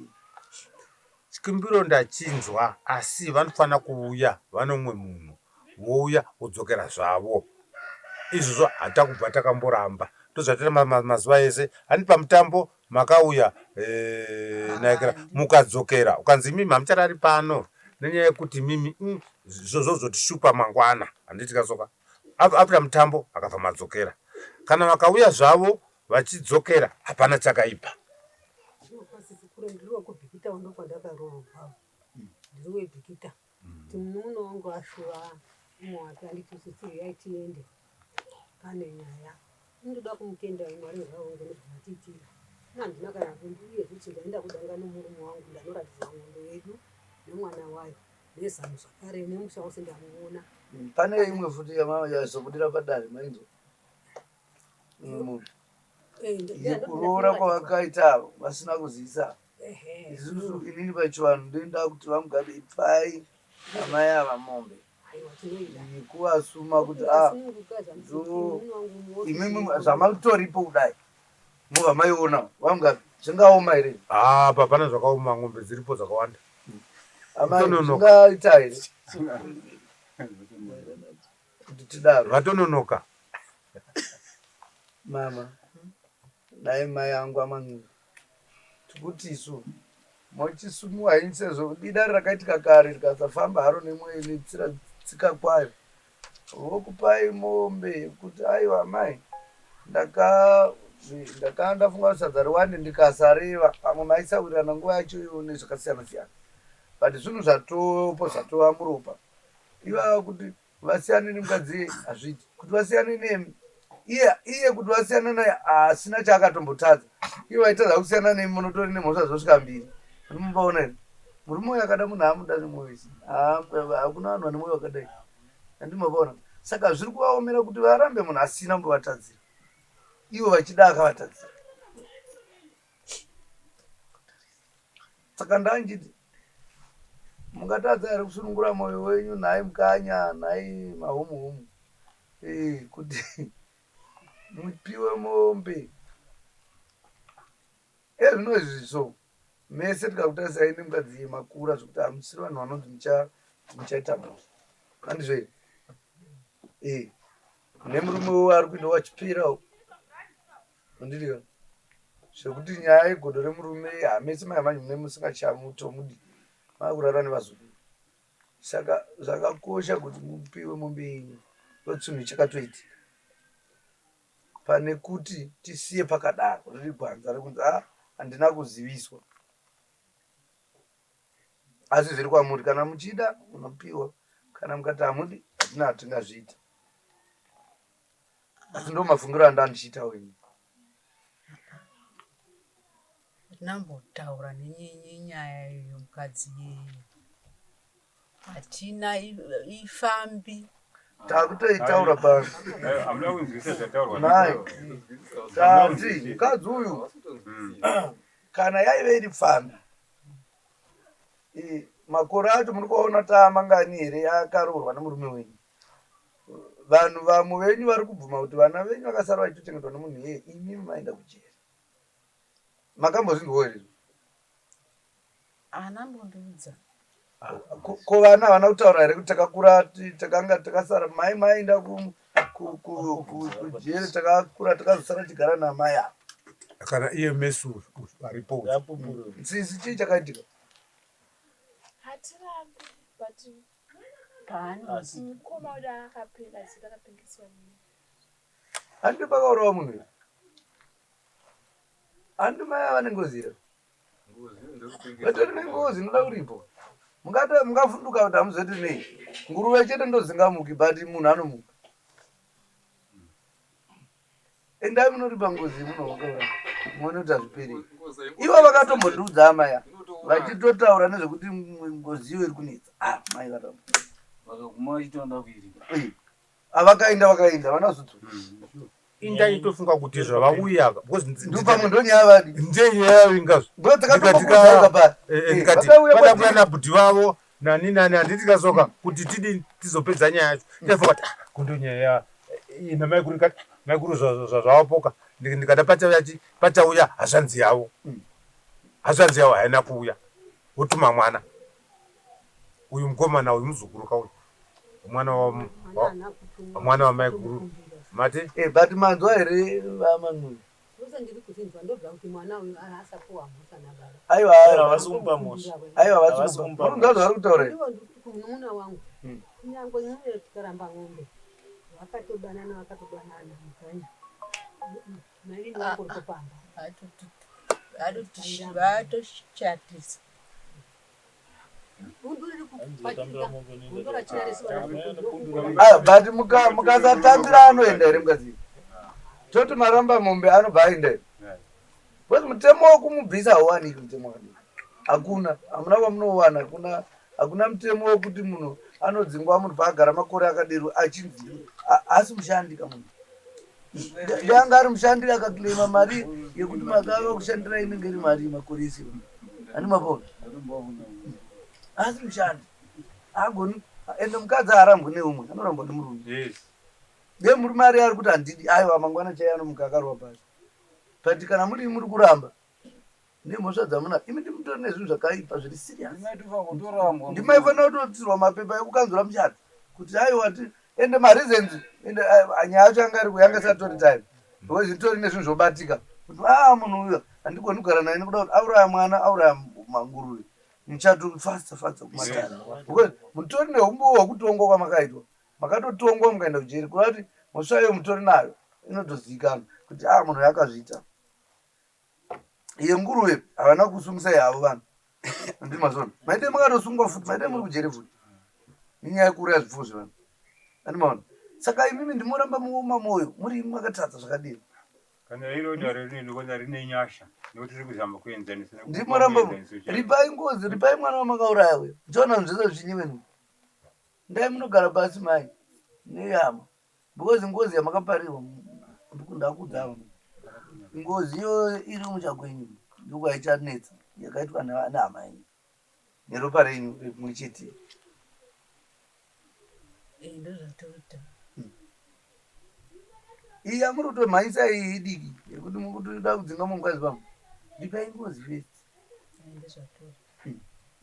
Chikumbiro ndachinzwa asi vanofanira kuuya vanomwe munhu. Vouya vodzokera zvavo. Izvozvo hatakubva takamboramba. Ndozvatira mazuva ese. Ani pamutambo makauya naikira mukadzokera. Ukanzi mimi hamucharari pano. Nenyaya yekuti mimi zvozotishupa mangwana. Handiti kasoka. Apira mutambo akabva madzokera. Kana vakauya zvavo vachidzokera hapana chakaipa. Ndiriwe kubhikita ndokwandakarorwa. Ndiriwe bhikita. Timuno wangu ashuwa mwaka ndikusitsiri yaitiende. Pane nyaya. Ndoda kumutenda Mwari wangu ngezvatitira. Handina kana kundiye kuti ndaenda kudanga nomurume wangu ndanoratidza mwondo yedu nemwana wayo. Nezano zvakare nemusha wose ndamuona. Pane imwe futi yazobudira padare mainzo. Kuroora kwavakaita vasina kuziisa. Isusu inini pachivanhu ndoenda kuti vaMugabe ipfai amai ava mombe. Kuvasuma kuti imimi zvamatoripo kudai mubva maiona vaMugabe zvingaoma here? Papana zvakaoma, ng'ombe dziripo dzakawanda. Zvingaita here kuti tidaro? Vatononoka. Mama, dai mai angu amangu tikuti isu mochisumuwa ini sezvo dida rakaitika kare rikasafamba haro netsika kwayo vokupai mombe kuti aiwa mai ndafunga sadza riwande ndikasareva pamwe maisawirirana nguva yacho nezvakasiyana-siyana but zvinhu zvatopo zvatova muropa ivava kuti vasiyane nemukadzi hazviti kuti vasiyane nemi iye kuti vasiyana naye asina chaakatombotadza iye vaitadza kusiyana nemi munotori nemhosva zvosvika 2 munombaona here murume uyu akada munhu amuda nemwoyo wese hakuna vanhu vane mwoyo wakadai handimapaona. Saka zviri kuvaomera kuti varambe munhu asina mbovatadzira ivo vachida akavatadzira. Saka ndanjiti mungatadza here kusunungura mwoyo wenyu nhai mukanya nhai mahomu kuti mupiwe mombe ezvino izvizvo mese tikakutarisai nemukadzi yemakura zvokuti hamusiri vanhu vanonzi muchaita mhosva handizvo here nemurume wewo ari kuenda wachipirawo ndidika zvekuti nyaya yegodo remurume hamese maimanyu mune musingachamutomudi maakurara nevazukuru. Saka zvakakosha kuti mupiwe mombe yenyu ndochinhu chakatoitika pane kuti tisiye pakadaro riri gwanza rekunzi handina kuziviswa. Asi zviri kwamuri kana muchida munopiwa kana mukati hamudi hatina hatingazviita. Asi ndo mafungiro andandichiita wenyu. Nambotaura nenyaya yomukadzi hatina ifambi takutoitaura pasi Hamuna kunzwisa zvataurwa nai tati mukadzi uyu kana yaive iri pfambi makore acho muri kuona taamangani here akaroorwa nemurume wenyu vanhu vamwe venyu vari kubvuma kuti vana venyu vakasara vachitochengetwa nemunhu iyeye imi maenda kujeri makambozvinzwawo here ana mbondiudza ko vana havana kutaura here kuti takakura takanga takasara mai maenda kujeri takakura takazosara tigara namai avo kana iye mesu aripo sisi chii chakaitika hatirambi but mukoma uda akapenda zita akapengeswa nini handi pakaurawa munhu here handi mai ava nengozi here vatori nengozi inoda kuripo mungavhunduka kuti hamuzoti nei nguruve chete ndozingamuki but munhu anomuka endai munoripa ngozi munoongaura muone kuti hazviperi ivo vakatombondiudza amaya vachitotaura nezvekuti ngozi iyo iri kunetsa mai vakaguma vachitonda kuiri vakaenda vanazotso indaitofunga kuti zvavauya ndopamwe ndonyavadi ndenyayavingazvikatikapata kuya nabhudhi vavo nani handiti kasoka kuti tidi tizopedza nyaya yacho ndaifunga kuti kundonyaya namaikuru zvavapoka ndikada patauya hazvanzi yavo haina kuuya wotuma mwana uyu mukomana uyu muzukuru kauyu mwana wamaiguru mati but manzwa here vamanuu aiwa kutaura mununa wangu kunyange nyuye tikaramba ng'ombe vakatodanana mukanya maini wangu rikupamba vatoshatisa but mukasatambira anoenda here mukazii toti maramba mombe anobva aenda here bcause mutemo wokumubvisa hauwaniki mutemo wakadii hakuna hamuna kwamunowana hakuna mutemo wokuti munhu anodzingwa munhu paagara makore akadero achinzi asi mushandi kamunhu ndeanga ari mushandi akakilema mari yekuti makava kushandira inenge iri mari makore isiva ani mapona asi mushandi agoni ende mukadzi haarambwe neumwe anorambwa nemurume ndemurume ari ari kuti handidi aiwa mangwana chai anomuka akarwa pasi but kana muri kuramba nemhosva dzamuna imi ndimutori nezvinhu zvakaipa zviri serious ndimaifanira kutotirwa mapepa ekukanzura muchadzi kuti aiwa ende mareasons ende nyaya yacho yanga satori time because zvitori nezvinhu zvobatika kuti munhu uyo handigoni kugara naye nekuda kuti auraya mwana auraya manguruve muchato fasta kumatana because mutori neumbo hwekutongwa kwamakaitwa makatotongwa mukaenda kujeri kuda kuti mhosva iyo mutori nayo inotozivikanwa kuti munhu yakazviita iye nguruve havana kusungisai havo vanhu ndimazona maite makatosungwa futi maite muri kujeri futi nenyaya yekuuraya zvipfuwo zvevanhu andimaona saka imimi ndimoramba muoma moyo muri makatadza zvakadini kana iro ndarinokona rine nyasha nokuti riri kuzama kuenzanisa ndimoramba ripai ngozi ripai mwana wamakauraya uyo ndiona zvese zvinyiwenu ndai munogara pasi mai neyama because ngozi yamakaparirwa ndakudza ngozi iyo iri muchakwenyu ndiko yaichanetsa yakaitwa nehama yenyu neropa renyu rimwe chete ndozvatoita iyi amuri kutomhanyisa iyi idiki yekuti mukutoda kudzinga mumukadzi pamwe ndipai ngozi fesi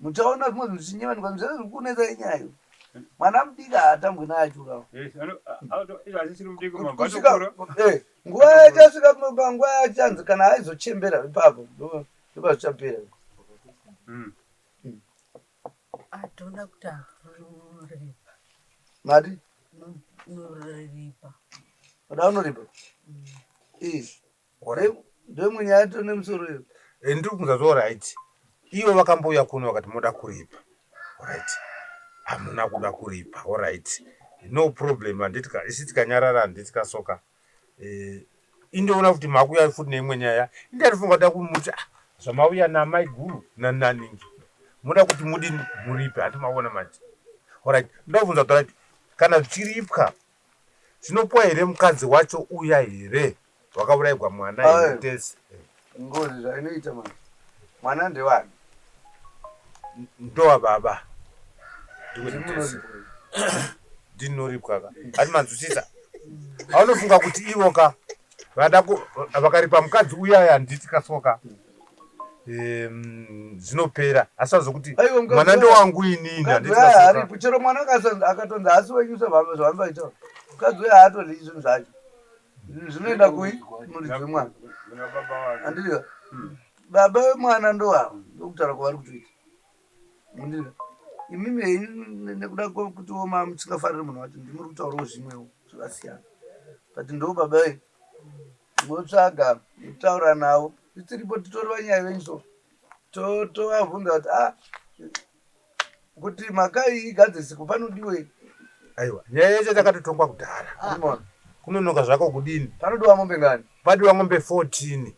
muchaona zvimwe zvinhu zvichinyevanikaa zvese zviri kunetsa inyayo mwana mudiki haatambwe naachurawo nguva yachasvika panguva yachanzi kana aizochembera ipapo ndopa zvichapera atoda kuti anoripa mati noripa oda unoripa ndomunyaya to nemusoro iyo ndiri kunza zvo right ivo vakambouya kuno vakati moda kuripa right hamuna kuda kuripa alright no problem handitika isi tikanyarara handitikasoka indoona kuti makuya futi neimwe nyaya indatifunga da kumuti zvamauya namai guru nananingi muda kuti mudini muripe hati maona mati Alright, ndobvunza kuti kana zvichiripwa zvinopuwa here mukadzi wacho uya here wakaurayirwa mwana here tese? Ngozi zvainoita mwana. Mwana ndewani? Ndowa baba. Ndinoripwa ka. Ati manzwisisa. Aunofunga kuti ivo ka vakaripa mukadzi uya handiti kasoka zvinopera asi vazokuti mwana ndewangu inini handiti kasoka. Chero mwana akatonzi asi wenyusa zvavambaita mukadzi uya haatodii zvinhu zvacho zvinoenda muri dzemwana handidika baba vemwana ndowavo ndokutaura kwavari kutoita mundika imimi henyu nekuda kwekutiwo musingafariri munhu wacho ndimuri kutaurawo zvimwewo zvakasiyana but ndo baba ve motsvaga mutaura navo tiripo titori vanyaya venyu so tovabvunza kuti mhaka iyi igadzirisiku panodiwe. Aiwa nyaya yacho takatotongwa kudhara kunonoka zvako kudini panodiwa mombe ngani? Padiwa mombe 14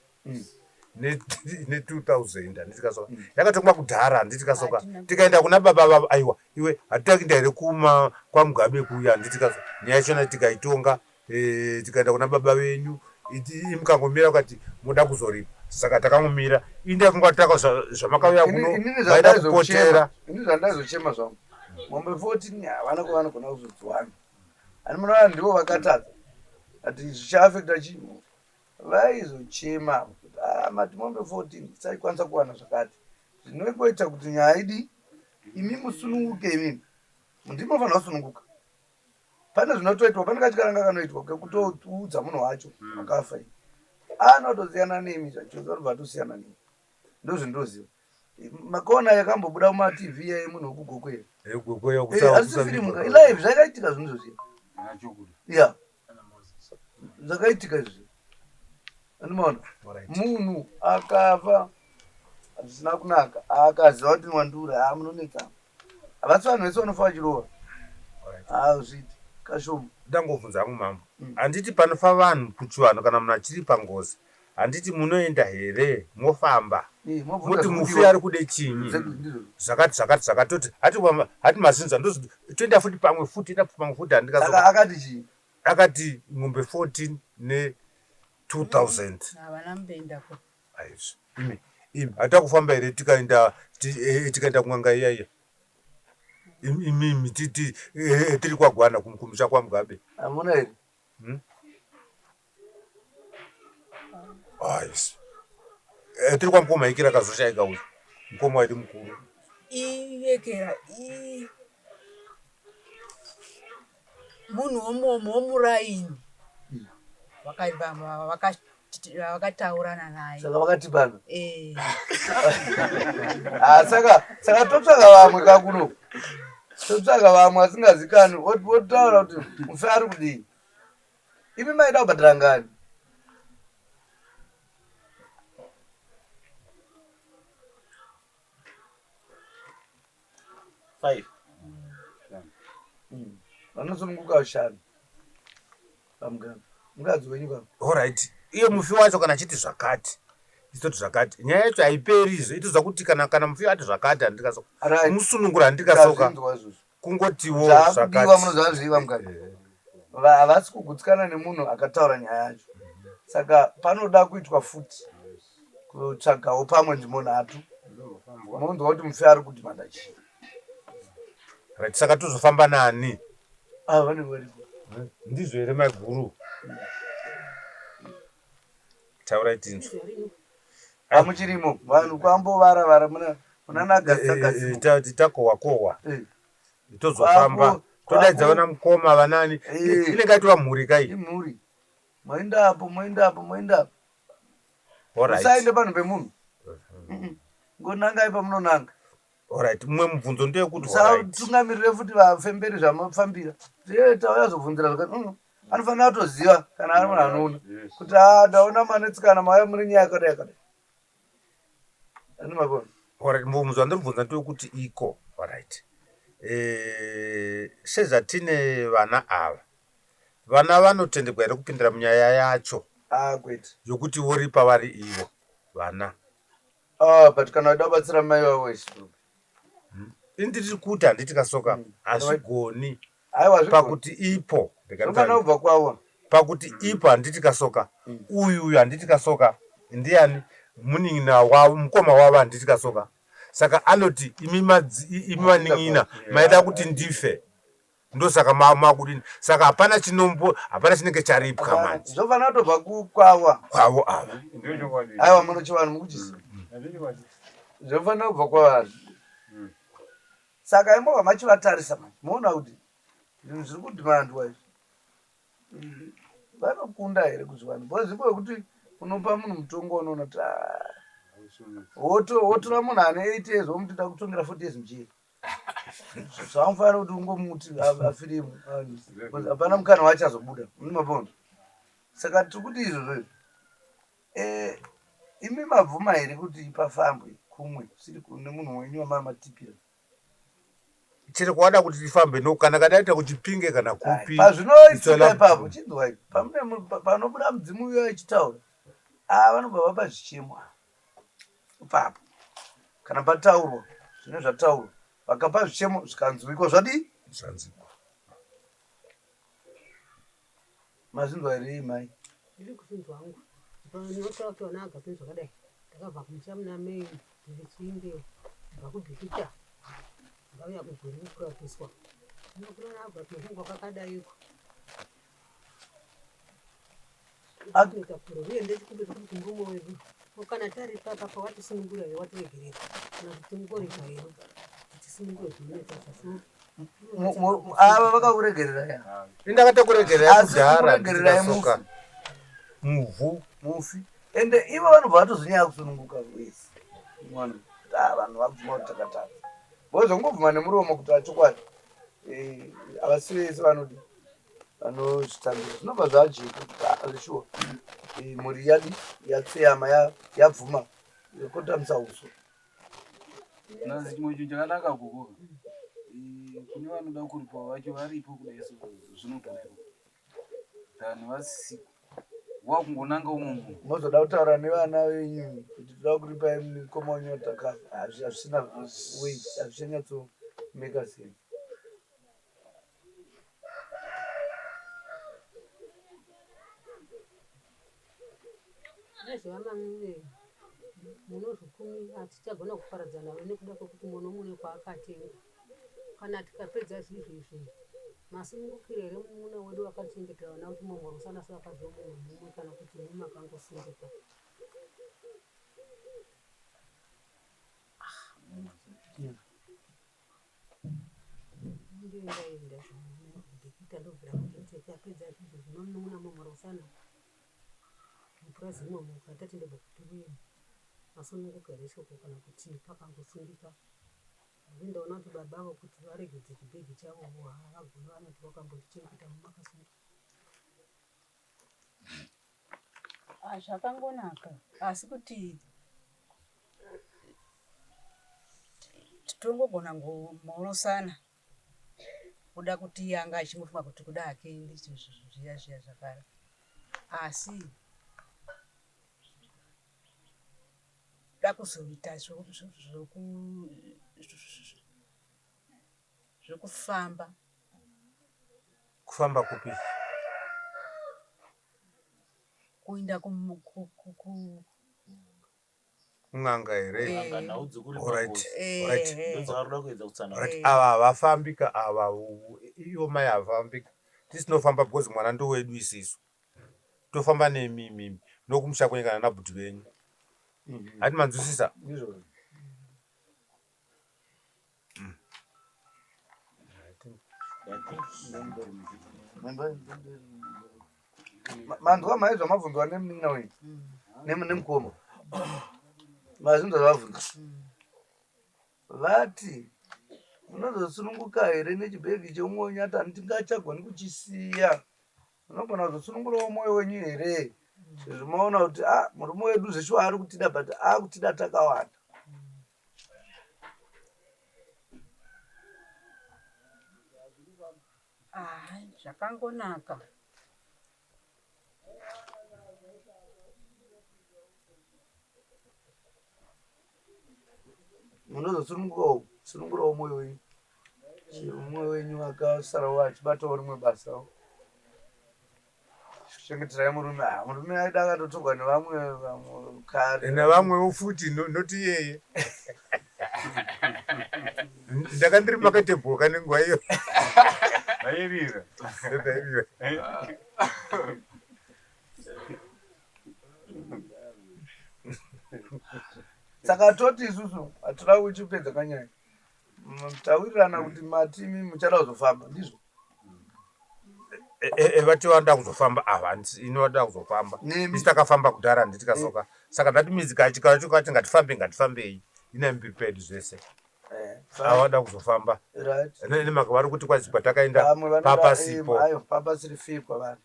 ne2000 handitikasoka yakatongwa kudhara handitikasoka tikaenda kuna baba vavo aiwa iwe hatitakinda here kuma kwamugabe kuya handitikasoka nyaya yachona tikaitonga tikaenda kuna baba venyu imukangomira ukati muda kuzoripa saka takangomira inde kungataka zvamakauya kuno vaida kupotera. Ini zvandaizochema zvangu mombe 14 havana kuvanogona kuzodziwana ani munoona ndivo vakatadza ati zvichaafekta chii vaizochema mati mombe 14 saikwanisa kuwana zvakati zvinoita kuti nyaya idi imi musununguke imimi ndimofanira kusununguka pane zvinotoitwa pane kachikaranga kanoitwa kekutoudza munhu wacho akafa iyi anotosiyana nemi zvacho aribva atosiyana nemi ndozvindoziva makaona yakambobuda mumatv munhu wekugokwe asi firimu ilive zvakaitika zvinhu zvoziva ya zvakaitika izvi animaona munhu akafa zvisina kunaka akaziva kuti mwandura munonetsana havasi vanhu vese vanofa vachirova zviti kashoma. Ndangobvunza hangu mambo handiti panofa vanhu kuchivanhu kana munhu achiri pangozi handiti munoenda here mofamba moti mufi ari kude chinyi zvakati toti hati mazinza toenda futi pamwe futi handikasoka akati chii akati ng'ombe 14 ne2000 havana mupendapo imi hatita kufamba here tikaenda kun'anga iyaiya imimi tiri kwagwana kumusha kwamugabe hamuna here tiri kwamukoma ikira kazoshaika uyu mukoma waidi mukuru iyekera munhu womuraini vakataurana naye saka vakatibana saka totsvaga vamwe kakuno totsvaga vamwe asingazikani wotaura kuti mufi ari kudii imi maida kubhadhira ngani? Vanosununguka ushanu pamugana mukadzi wenyu pam. Alright, iye mufi wacho kana achiti zvakati isoti zvakati nyaya yacho haiperi izvo itoza kuti kana mufi ati zvakati handikasoka musunungura handikasoka kungotiwo zvakudiwa munoziva zviiva mukadzi havasi kugutsikana nemunhu akataura nyaya yacho saka panoda kuitwa futi kutsvagawo pamwe nzvimbo nhatu munonzwa kuti mufi ari kuti mandachi right saka tozofamba nani vanenge varipo ndizvo here maguru taurai tinzvo hamuchirimo vanhu kwambovara muna nagasi takohwa tozofamba todaidzawo namukoma vanani inenge aitova mhuri kai imhuri moendapo usaende panhu pemunhu ngonangai pamunonanga. Alright, mumwe mubvunzo ndeyekuti satungamirire futi vafemberi zvamafambira tauya zobvunzira zvakati anofanira kutoziva kana ari munhu anoona kuti ndaona manetsikana mauya muri nyaya yakadai yakadai animakona. Alright, mubvunzo wandinobvunza ndeyekuti iko alright sezvatine vana ava vana vanotendekwa here kupindira munyaya yacho kwete yokuti woripa vari ivo vana but kana waida kubatsira mai wavo wechidoko indiri kuti handiti kasoka hazvigoni pakuti ipo ubva kwawa pakuti ipo handiti kasoka uyu handiti kasoka ndiani munin'ina wavo mukoma wavo handiti kasoka saka anoti imi manin'ina maida kuti ndife ndosaka makudini saka hapana chinenge charipwa manje zvofanira kutobva kwavo ava aiwa munochivanhu mukuchisa zvofanira kubva kwavari saka imbova machivatarisa manje moona kuti zvinhu zviri kudhimandwa izvi vanokunda here kuzvivanhu bozvipo yekuti unopa munhu mutongo unoona kuti wotora munhu ane 8 years womutoda kutongera 40 years mujeri zvamufanira kuti ungomuti afirimu hapana mukana wachazobuda munemabonzo saka tiri kuti izvozvo imi mabvuma here kuti pafambwe kumwe kusiri nemunhu wenyu wamamatipira chiri kuwada kuti tifambe kana kadaita kuti pinge kana kupi pazvinoitika ipapo chinzwai panobuda mudzimu uyo achitaura vanobva vapa zvichemo ipapo kana pataurwa zvine zvataurwa vakapa zvichemo zvikanzwikwa zvadii zvanzikwa mazinzwa here imai ndiri kusinzwa hangu panotora kuti vana agape zvakadai ndakabva kumusha muna mei ndirichinde kubva kubhikita ngauya kugori kurapiswa unokurana abva kunofungwa kakadaiko akuita kuro uye ndechikumbira kuti mbumo wedu kana tari papa watisunungura here watiregerera kana kuti ngorika here tisunungure zvinoita ava vakakuregerera indakatakuregerera kudhara mufi muvhu mufi ende ivo vanobva vatozvinyaya kusununguka vese vanhu vakubvuma kuti takatadza vozongobvuma nemuromo kuti vachokwadi havasi vese vanodi vanozvitambira zvinobva zvajeka azvishuwa mhuri yadi yatseyama yabvuma yokotamisa uso nazi chimwe chinhu chakanaka kuko kune vanoda kuripa vacho varipo kudaiso zvinotonero dani vasiko wakungonanga umwe munhu mozoda kutaura nevana venyu kuti toda kuripai mukoma wenyu watakafa hazvisina weight hazvichanyatso sense nezvevamamwe munozvukumi hatichagona kuparadzana nekuda kwekuti muno mune kwaakatenga kana tikapedza zvizvizvi masungukiro here muna wedu wakachengetera vana kuti momorosana sevakadyiwa munhu mumwe kana kuti mumakangosunguka ndoendaenda zvindikita ndobvira kuti tapedza zvizvo zvinonun'una momorosana mupurazi imomo ukatati ndobva kuti uye masununguka here shoko kana kuti pakangosungika ndaona kuti babavo kuti varegedze chibhegi chavo havagona vanoti vakambotichengeta mumakasunga zvakangonaka asi kuti tongogona ngomorosana kuda kuti yanga achimufunga kuti kuda hake ndicho zviya zvakara asi da kuzoita zvokufamba kufamba kupi kuenda kun'anga here ava havafambika ava ivo mai havafambika tisinofamba because mwana ndo wedu isisu tofamba nemimimi nokumusha kwenyu kana nabhuti venyu hati manzwisisa manzwa maizva mabvunzwa nemunina wenyu nemukoma mazvinzwa zvabvunza vati munozosununguka here nechibhegi cheumwe wenyu ati handingachagoni kuchisiya unogona kuzosunungurawo mwoyo wenyu here zvimaona kuti murume wedu zveshuwa ari kutida but akutida takawanda zvakangonaka munozosunungukawo sunungurawo mwoyo wenyu mwoyo wenyu akasarawo achibatawo rimwe basa chengeterai murume murume aida akatotorwa nevamwe kare nevamwewo futi noti iyeye ndakandiri makatebhoka nenguva iyo vairira saka toti isusu hatida kuchipedza kanyaya tawirirana kuti matimi muchada kuzofamba ndizvo vati vanoda kuzofamba inoda kuzofamba isi takafamba kudhara nditikasoka saka ndati mizika chikati ngatifambei ina prepared zvese avada kuzofamba nemaka vari kuti kwazi kwatakaenda papasipo papasiri fikwa vanhu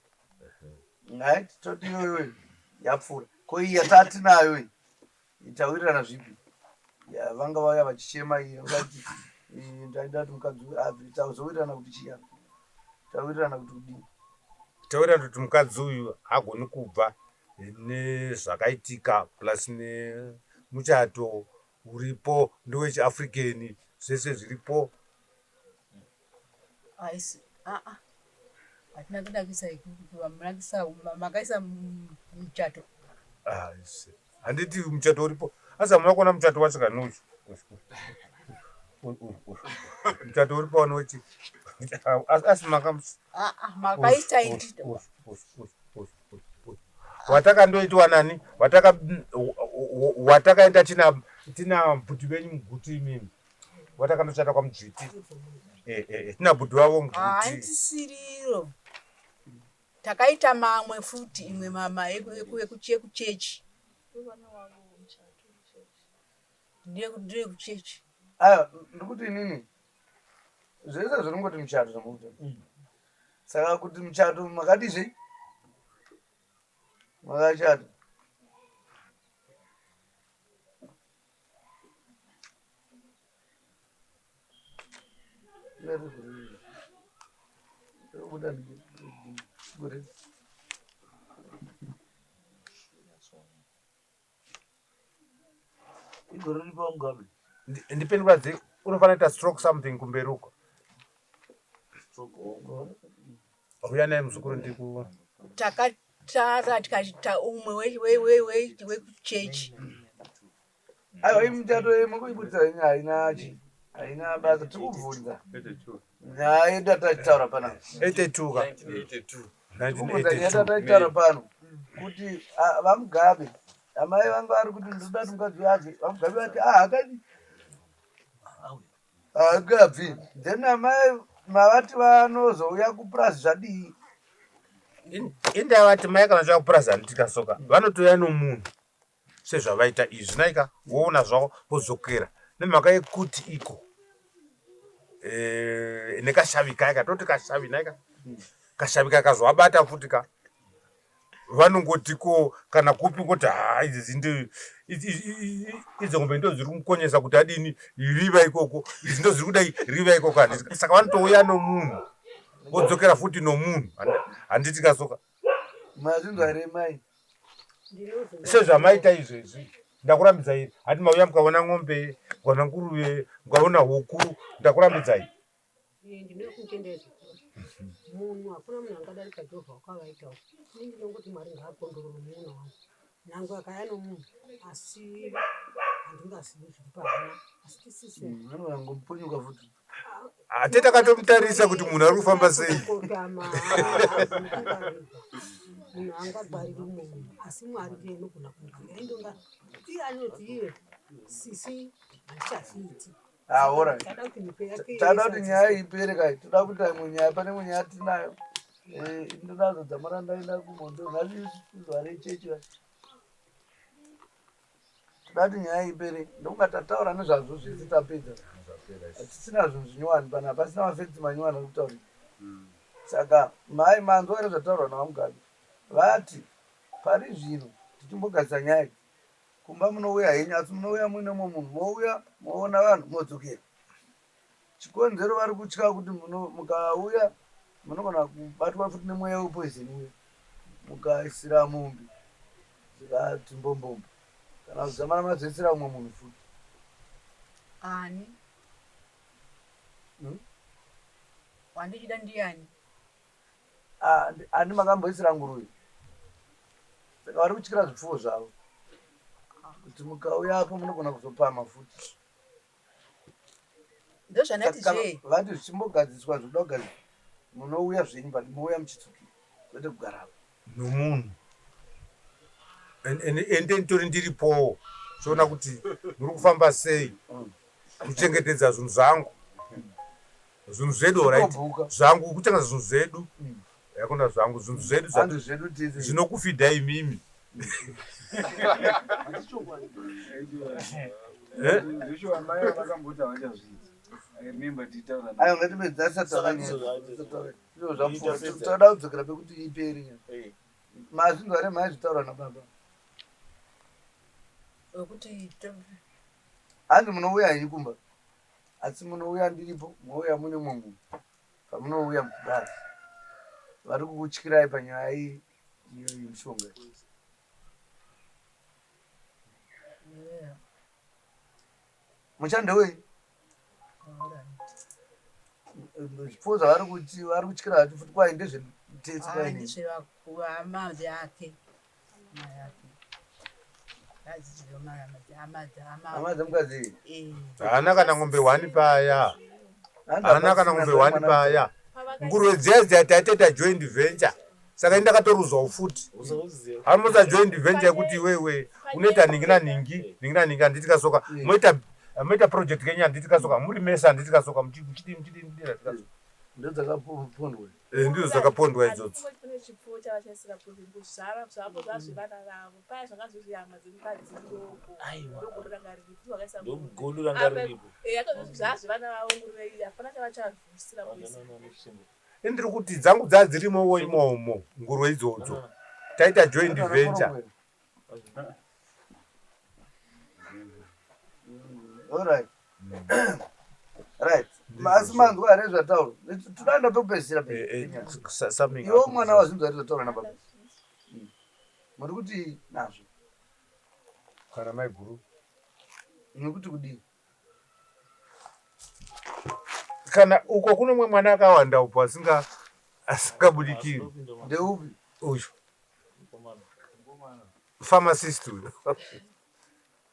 right toti iyoyo yapfuura ko iyi yatati nayo itawirirana zvipi vanga vauya vachichema iyi vakati ndaida kuti mukadzi tazowirirana kuti chiya tawirirana kuti kudini tawirirana kuti mukadzi uyu hagoni kubva nezvakaitika plus nemuchato uripo ndowechiafricani zvese zviripo aisi hatina kudakisa makaisa muchato handiti muchato uripo asi hamuna kuona muchato wacho kanuchu muchato uripo wanochi asi makaisa watakandoitwa nani watakaenda tina bhuti venyu muguti imimi watakandochata kwamudzviti tina bhuti wavo muguti handisiriro takaita mamwe futi imwe mama yekuchechi ndiye kuchechi aya ndikuti inini zvese zvinongoti muchato zvamukuta saka kuti muchato makadizve makachata igore ripa mugabe ndipendura dzi unofanira kuita stroke something kumberuko uya naye muzukuru ndiku takatara tikachita umwe wekuchechi aiwa imuchato mukuibudisa yenyu haina basa tikubvunza nyaya yenda tachitaura panapa 82 tachitaura pano kuti vamugabe amai vanga vari kuti ndoda kuti mukadzi wake vamugabe vati hakadi hakabvi then amai mavati vanozouya kupurazi zvadii indavati mai kana zvakupurazi handitikasoka vanotoya nomunhu sezvavaita izvi naika woona zvavo vozokera nemhaka yekuti iko nekashavika ika toti kashavi naika kashavika kazovabata futi ka vanongotiko kana kupi ngoti idzi ngombe ndo zviri kumukonyesa kuti adini riva ikoko idzi ndo zviri kudai riva ikoko handiti saka vanotouya nomunhu vodzokera futi nomunhu handiti kasoka mazinzwa here mai sezvamaita izvezvi ndakurambidzai hati mauya mukaona ng'ombe mukaona nguruve mukaona huku ndakurambidzai ndinokutendeza munhu hakuna munhu angadarika jehovha wakavaitawo ini ndinongoti mwari ngaakondoro nomuona wangu nyange akaya nomunhu asi handingazivi zviri pahana asi tisisi anongomupfunyuka futi hati takatomutarisa kuti munhu ari kufamba sei munhu angagwariri mumwe munhu asi mwari ndiye inogona kungwarira indonga iye anoti iye sisi handichafiiti tada kuti nyaya ipere kai toda kuita imwe nyaya pane imwe nyaya tinayo ndonadzo dzamara ndaenda kumondo nhazizwa rechechi toda kuti nyaya ipere ndokunga tataura nezvazvo zvese tapedza hatisina zvinhu zvinyowani pana pasina mafekti manyowani akutaurira saka mai manzwa nezvataurwa navamugabe vati pari zvino tichimbogarisa nyaya kumba munouya henyu asi munouya muine mumwe munhu mouya moona vanhu modzokera chikonzero vari kutya kuti mukauya munogona kubatwa futi nemweya wepoizeni uya mukaisira mombe dzikati mbombombo kana kuzamana mazoisira mumwe munhu futi ani Wandichida ndiani? Ani makamboisira nguruve. Saka vari kutyira zvipfuwo zvavo. Kuti mukauya apo munogona kuzopama futi. Ndozvanati je. Vati zvichimbogadziswa zvoda kugadziswa. Munouya zvenyu but munouya muchitsukira. Kwete kugara apo. Nomunhu. Ende nditori ndiripowo. Zvoona kuti muri kufamba sei. Kuchengetedza zvinhu zvangu. Zvinhu zvedu right. Zvangu kutenga zvinhu zvedu. Yakunda zvangu zvinhu zvedu zvinokufidha imimi. Zvishwa mai vakambota vachazvidza. I remember titaura. Ayo ngatimedzasa toda kudzokera pekuti iperi. Mazvinhu ari maizvitaura nababa. Wekuti handi munouya henyu kumba. Asi munouya ndiripo, munouya mune munhu. Pamunouya mukudaro. Vari kukutyirai panyaya iyi yemishonga. Muchandowei? Zvipfuwo zvavari kuti vari kutyira ati futi kwai ndezvetesi kwai ndezvevamadzi ake. Amadzi mukadzi. Haana kana ng'ombe 1 paya. Haana kana ng'ombe 1 paya. Nguruve dziya tateta joint venture. Saka ndakatoruzwawo futi. Hamuza joint venture yekuti wewe unoita ningi ningi anditi kasoka. Moita project Kenya anditi kasoka. Muri mesa anditi kasoka. Muchiti ndira tikasoka. Ndozakapondwa. Ndizo zakapondwa idzodzo. Kune chipfuwo chavachasira kuzvara zvapo zvazvivana vavo paya zvakazozviyama dzemukadzi doko ndogolo ranga riripo vakaisa ndogolo ranga riripo zvazvivana vavo nguruve iyi hapana chavachavhusira kwese. Ndiri kuti dzangu dzadzirimowo imomo nguruve idzodzo taita joint venture. Alright. Right. Asi manzwa rezvatauro. Tunaenda pekupedzisira pe. Iwo mwana wazvinzwa rezvataura nababa. Muri kuti nazvo. Kana mai guru. Nekuti kudii? Kana uko kuno mwe mwana akawanda upo asingabudikiri. Ndeupi? Uyu. Pharmacist.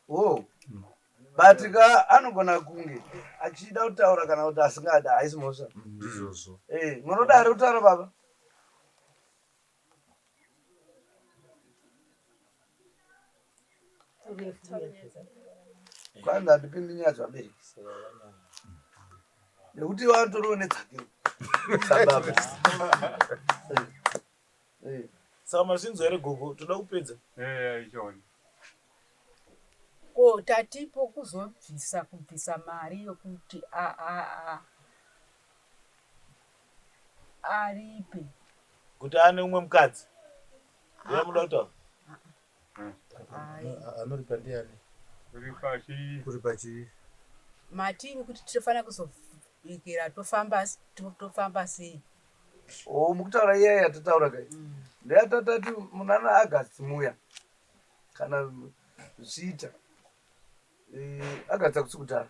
Oh. Batika anogona kunge achida kutaura kana kuti asingada haisi mosa. Ndizvozvo. Munodari kutaura baba? Kwanza ndipindi nyaya zvabereki. Nekuti watoriwo nedzake. Sababa. Saka mazvinzwa here gogo toda kupedza. Ichoni. Ko tatipo kubvisa mari yokuti aripe. Kuti ane umwe mukadzi. Ndiye muda kutaura. Anoripa ndiani? Kuri pachi. Matini kuti tinofanira kuzovhikira tofamba sei. Mukutaura iye yatataura kai. Ndeyatatati munana August muya. Kana zvichiita. Agatsa kutsukutara.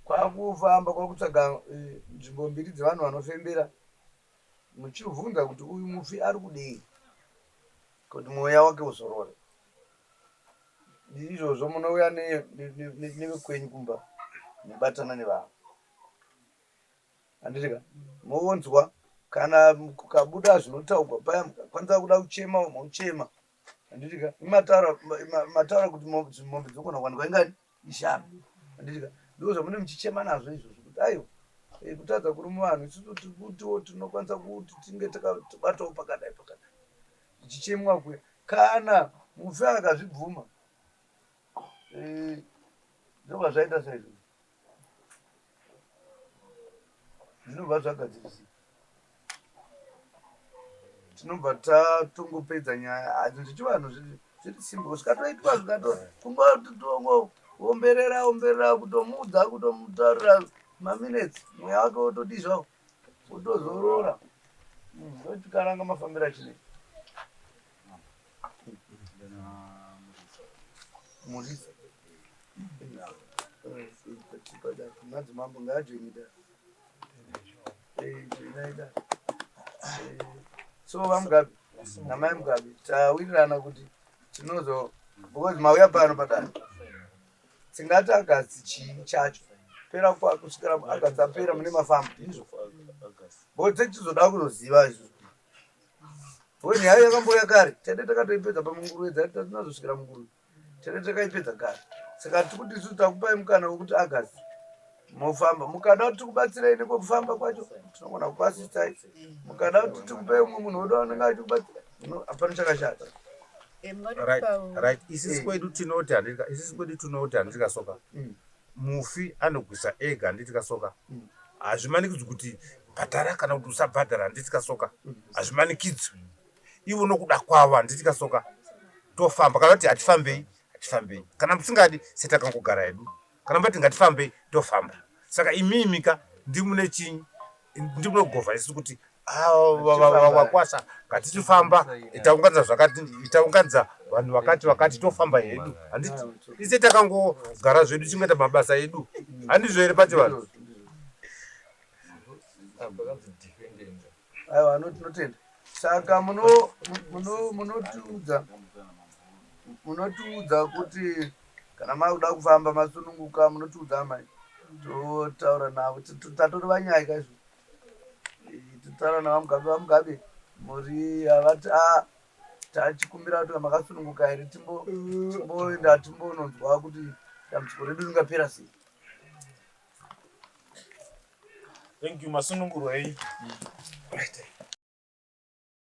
Kwakufamba kwakutsvaga nzvimbo mbiri dzevanhu vanofembera. Muchivhunza kuti uyu mufi ari kudei. Kuti mweya wake uzorore. Izvozvo munouya nevekwenyu kumba. Mubatana nevanhu. Handitika? Moonzwa kana kukabuda zvinotaurwa paya mukakwanisa kuda kuchema mauchema. Handitika? Mataura kuti mombe dzokona kuwanikwa ingani? Ishanu. Handitika? Ndozvo mune muchichema nazvo izvozvo kuti aiwa. Kutadza kuri muvanhu isusu tikutiwo tinokwanisa kuti tinge takabatawo pakadai. Chichemwa kuya. Kana mufi akazvibvuma. Ndobva zvaita saizvo. Zvinobva zvagadzirisa. Tinobva tatongopedza nyaya. Hazviti vanhu zviri simple. Zvikatoitwa omberera kutomuudza kutomutaurira maminutes. Mweya wake wotodi zvawo. Wotozorora. Ndotikaranga mafambira chinei. Murisa. Madzimambo ngaajoinida. zvinoita so vamugabe namai mugabe tawirirana kuti tinozo because mauya pano padare tingati agazi chii chacho pera kusvikira agazi apera mune mafamba bo tichizoda kuzoziva izvo boni hayo yakamboya kare tede takatoipedza pamunguruwedza tinazosvikira munguru tede takaipedza kare saka tikuti isu takupai mukana wekuti agazi mofamba mukada kuti tikubatsirei nekufamba kwacho tinogona kupasisai mukada kuti tikupei umwe munhu wedu anenge achikubatsira hapana chakashata right isisi kwedu tinoti handitikasoka mufi anogwisa ega handitikasoka hazvimanikidzwi kuti bhadhara kana kuti usabhadhara handitikasoka hazvimanikidzwi ivo nokuda kwavo handitikasoka tofamba kana kuti hatifambei kana musingadi setakangogara hedu kana mbati ngatifambei tofamba saka imimika ndimune chinyi ndimune kugovha isi kuti wakwasa ngatichifamba itaunganidza zvakati itaunganidza vanhu vakati tofamba hedu handiti ise takangogara zvedu chingoita mabasa edu handizvo here pati vanhu aiwa tinotenda saka munotiudza kuti kana makuda kufamba masununguka munotiudza amai totaura navo tatori vanyai kaizvo totaura navamugabe muri havati tachikumbira kuti makasununguka here timboenda timbononzwa kuti dambudziko redu ringapera sei. Thank you masununguro.